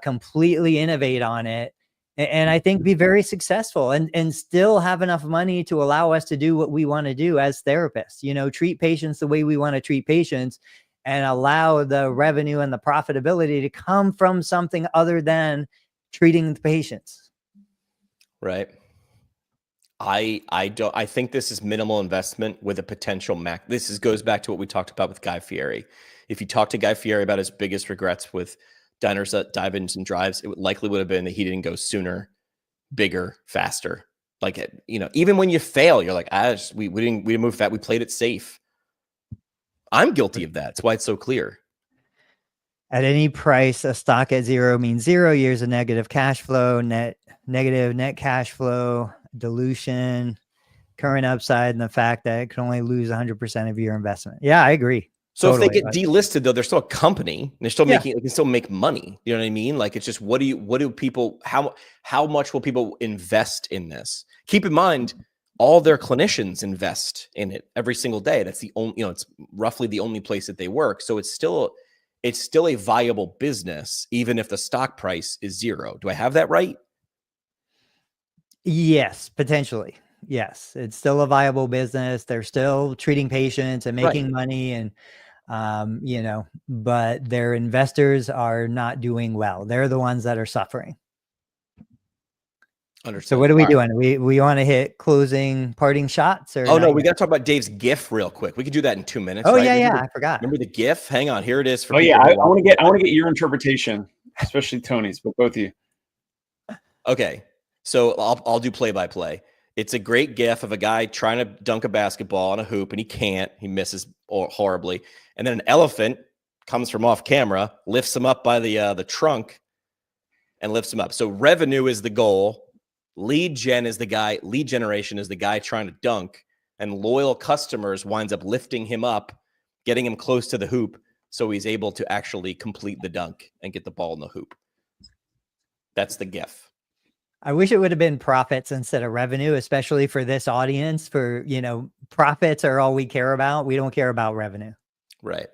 completely innovate on it, and I think be very successful and still have enough money to allow us to do what we want to do as therapists, you know, treat patients the way we want to treat patients, and allow the revenue and the profitability to come from something other than treating the patients. Right. I think this is minimal investment with a potential max. Goes back to what we talked about with Guy Fieri. If you talk to Guy Fieri about his biggest regrets with diners, dive-ins, and drives, it likely would have been that he didn't go sooner, bigger, faster. Like, you know, even when you fail, you're like, we didn't move fast. We played it safe. I'm guilty of that. That's why it's so clear. At any price, a stock at zero means 0 years of negative cash flow, negative net cash flow, dilution, current upside, and the fact that it can only lose 100% of your investment. Yeah, I agree. So totally. If they get delisted, though, they're still a company. And they're still making. They can still make money. You know what I mean? Like, it's just what do people? How much will people invest in this? Keep in mind, all their clinicians invest in it every single day. That's the only. You know, it's roughly the only place that they work. So it's still a viable business, even if the stock price is 0. Do I have that right? Yes, potentially. Yes, it's still a viable business. They're still treating patients and making money, and you know, but their investors are not doing well. They're the ones that are suffering. Understood. So what are we doing? We want to hit closing parting shots, or? Oh no, we got to talk about Dave's GIF real quick. We could do that in 2 minutes. Oh right? yeah, I forgot. Remember the GIF? Hang on, here it is. I want to get your interpretation, especially Tony's, but both of you. Okay, so I'll do play by play. It's a great GIF of a guy trying to dunk a basketball on a hoop, and he can't. He misses horribly, and then an elephant comes from off camera, lifts him up by the trunk, and lifts him up. So revenue is the goal. Lead generation is the guy trying to dunk, and loyal customers winds up lifting him up, getting him close to the hoop, so he's able to actually complete the dunk and get the ball in the hoop. That's the GIF. I wish it would have been profits instead of revenue, especially for this audience. For, you know, profits are all we care about. We don't care about revenue. Right.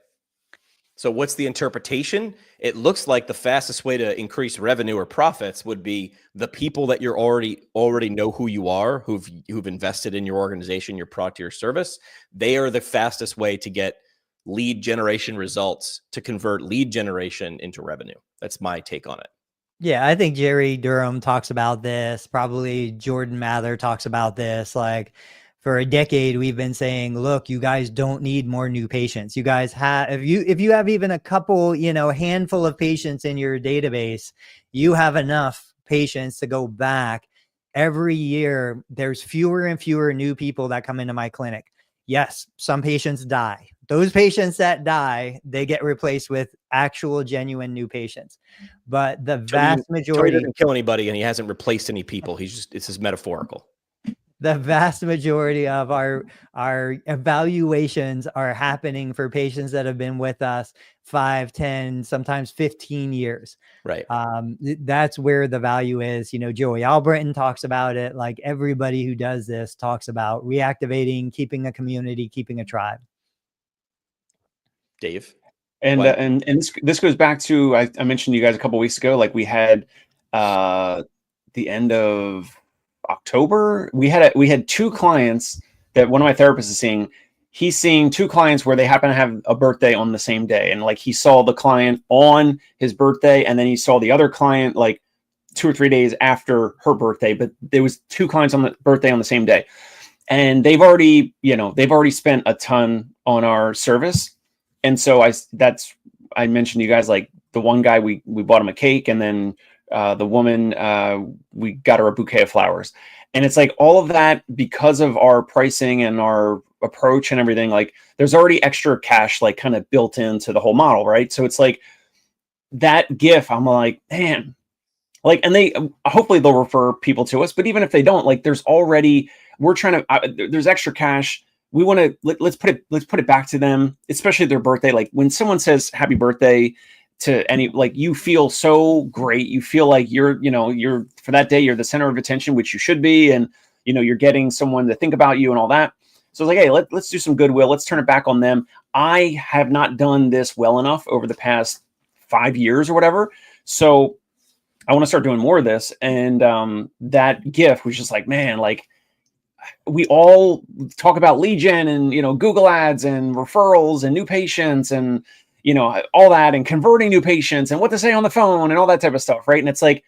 So what's the interpretation? It looks like the fastest way to increase revenue or profits would be the people that you're already know who you are, who've invested in your organization, your product, your service. They are the fastest way to get lead generation results, to convert lead generation into revenue. That's my take on it. Yeah, I think Jerry Durham talks about this. Probably Jordan Mather talks about this. Like, for a decade, we've been saying, look, you guys don't need more new patients. You guys have, if you have even a couple, you know, handful of patients in your database, you have enough patients to go back. Every year, there's fewer and fewer new people that come into my clinic. Yes, some patients die. Those patients that die, they get replaced with actual genuine new patients. But the vast majority doesn't kill anybody, and he hasn't replaced any people. It's just metaphorical. The vast majority of our evaluations are happening for patients that have been with us 5, 10, sometimes 15 years. Right. That's where the value is. You know, Joey Albritton talks about it. Like, everybody who does this talks about reactivating, keeping a community, keeping a tribe. Dave. And this goes back to, I mentioned to you guys a couple of weeks ago, like we had the end of October, we had 2 clients that one of my therapists is seeing. He's seeing 2 clients where they happen to have a birthday on the same day. And like, he saw the client on his birthday, and then he saw the other client like 2 or 3 days after her birthday, but there was 2 clients on the birthday on the same day. And they've already spent a ton on our service. And so I mentioned to you guys, like, the one guy, we bought him a cake, and then the woman, we got her a bouquet of flowers. And it's like, all of that, because of our pricing and our approach and everything, like, there's already extra cash, like, kind of built into the whole model, right? So it's like, that GIF, I'm like, man, like, and they hopefully they'll refer people to us, but even if they don't, like, there's already, we're trying to, there's extra cash. We want to let's put it back to them, especially their birthday. Like when someone says happy birthday to any, like, you feel so great. You feel like you're for that day, you're the center of attention, which you should be. And, you're getting someone to think about you and all that. So it's like, hey, let's do some goodwill. Let's turn it back on them. I have not done this well enough over the past 5 years or whatever. So I want to start doing more of this. And that GIF was just like, man, like, we all talk about lead gen and, Google ads and referrals and new patients and, all that, and converting new patients and what to say on the phone and all that type of stuff. Right. And it's like,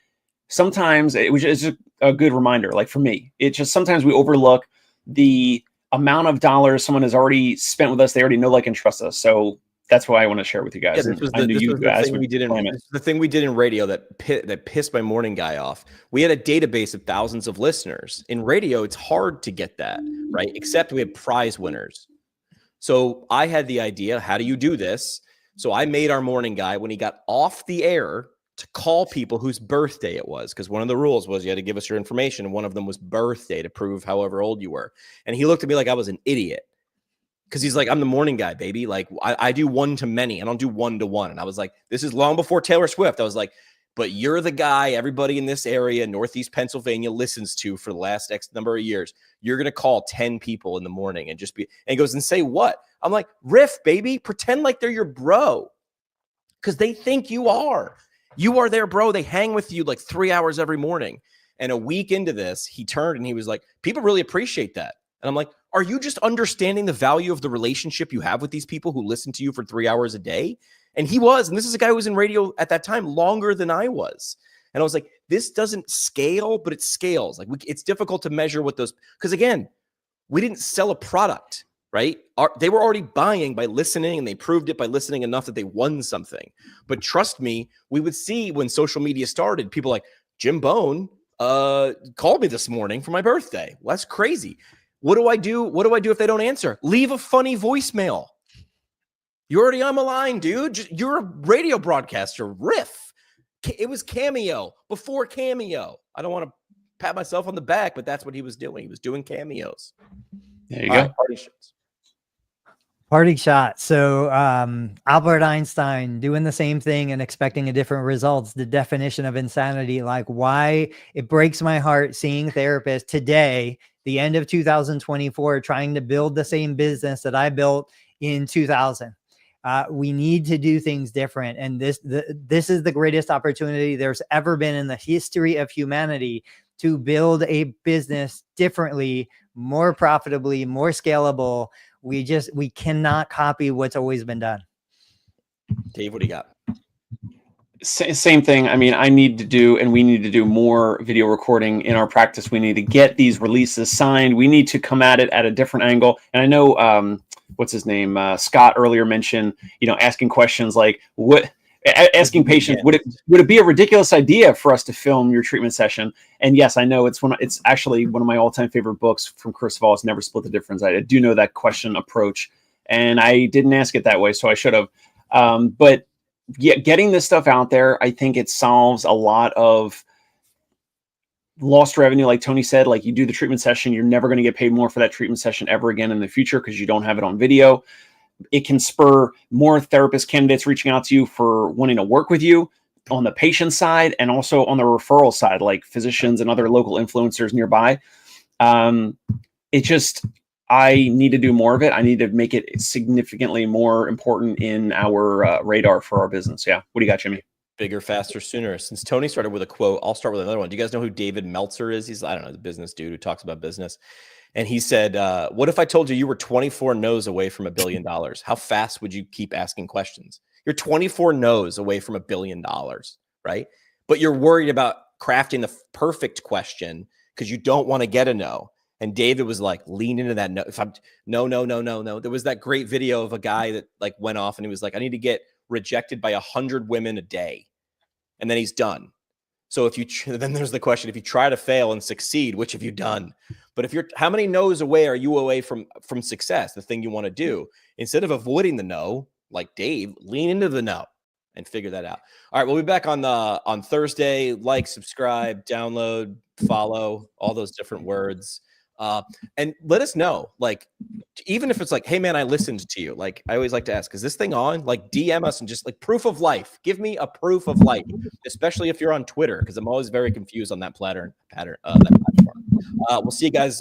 sometimes it's just a good reminder. Like for me, it's just, sometimes we overlook the amount of dollars someone has already spent with us. They already know, like, and trust us. So that's why I want to share with you guys. Yeah, this was the thing we did in radio that pissed my morning guy off. We had a database of thousands of listeners. In radio, it's hard to get that, right? Except we have prize winners. So I had the idea, how do you do this? So I made our morning guy, when he got off the air, to call people whose birthday it was, because one of the rules was you had to give us your information, and one of them was birthday, to prove however old you were. And he looked at me like I was an idiot. Because he's like, I'm the morning guy, baby. Like, I do one to many. I don't do one to one. And I was like, this is long before Taylor Swift. I was like, but you're the guy everybody in this area, Northeast Pennsylvania, listens to for the last X number of years. You're going to call 10 people in the morning and just be, and he goes, and say what? I'm like, riff, baby. Pretend like they're your bro. Because they think you are. You are their bro. They hang with you like 3 hours every morning. And a week into this, he turned and he was like, people really appreciate that. And I'm like, are you just understanding the value of the relationship you have with these people who listen to you for 3 hours a day? And he was, and this is a guy who was in radio at that time longer than I was. And I was like, this doesn't scale, but it scales. Like, it's difficult to measure what those, because again, we didn't sell a product, right? They were already buying by listening, and they proved it by listening enough that they won something. But trust me, we would see when social media started, people like, Jim Bone called me this morning for my birthday. Well, that's crazy. What do I do? What do I do if they don't answer? Leave a funny voicemail. You're already on the line, dude. You're a radio broadcaster. Riff. It was Cameo before Cameo. I don't want to pat myself on the back, but that's what he was doing. He was doing cameos. There you go. Party shots. Party shot. So Albert Einstein doing the same thing and expecting a different results. The definition of insanity. Like, why it breaks my heart seeing therapists today, the end of 2024, trying to build the same business that I built in 2000. We need to do things different. And this is the greatest opportunity there's ever been in the history of humanity to build a business differently, more profitably, more scalable. We cannot copy what's always been done. Dave, what do you got? Same thing. I mean, we need to do more video recording in our practice. We need to get these releases signed. We need to come at it at a different angle. And I know, what's his name? Scott earlier mentioned, asking questions like, asking patients, would it be a ridiculous idea for us to film your treatment session? And yes, I know it's actually one of my all-time favorite books from Chris Voss, Never Split the Difference. I do know that question approach, and I didn't ask it that way, so I should have. But yeah, getting this stuff out there, I think it solves a lot of lost revenue. Like Tony said, like, you do the treatment session, you're never going to get paid more for that treatment session ever again in the future because you don't have it on video. It can spur more therapist candidates reaching out to you for wanting to work with you on the patient side and also on the referral side, like physicians and other local influencers nearby. I need to do more of it. I need to make it significantly more important in our radar for our business. Yeah. What do you got, Jimmy? Bigger, faster, sooner. Since Tony started with a quote, I'll start with another one. Do you guys know who David Meltzer is? He's, I don't know, the business dude who talks about business. And he said, what if I told you were 24 no's away from $1 billion? How fast would you keep asking questions? You're 24 no's away from $1 billion, right? But you're worried about crafting the perfect question because you don't want to get a no. And David was like, lean into that no. If I'm no. There was that great video of a guy that like went off and he was like, I need to get rejected by 100 women a day. And then he's done. So then there's the question, if you try to fail and succeed, which have you done? But how many no's away are you away from success, the thing you want to do? Instead of avoiding the no, like Dave, lean into the no. and figure that out. All right, we'll be back on Thursday. Like, subscribe, download, follow, all those different words. And let us know, like, even if it's like, hey man, I listened to you. Like, I always like to ask, is this thing on? Like, DM us and just like proof of life. Give me a proof of life, especially if you're on Twitter, because I'm always very confused on that platform. We'll see you guys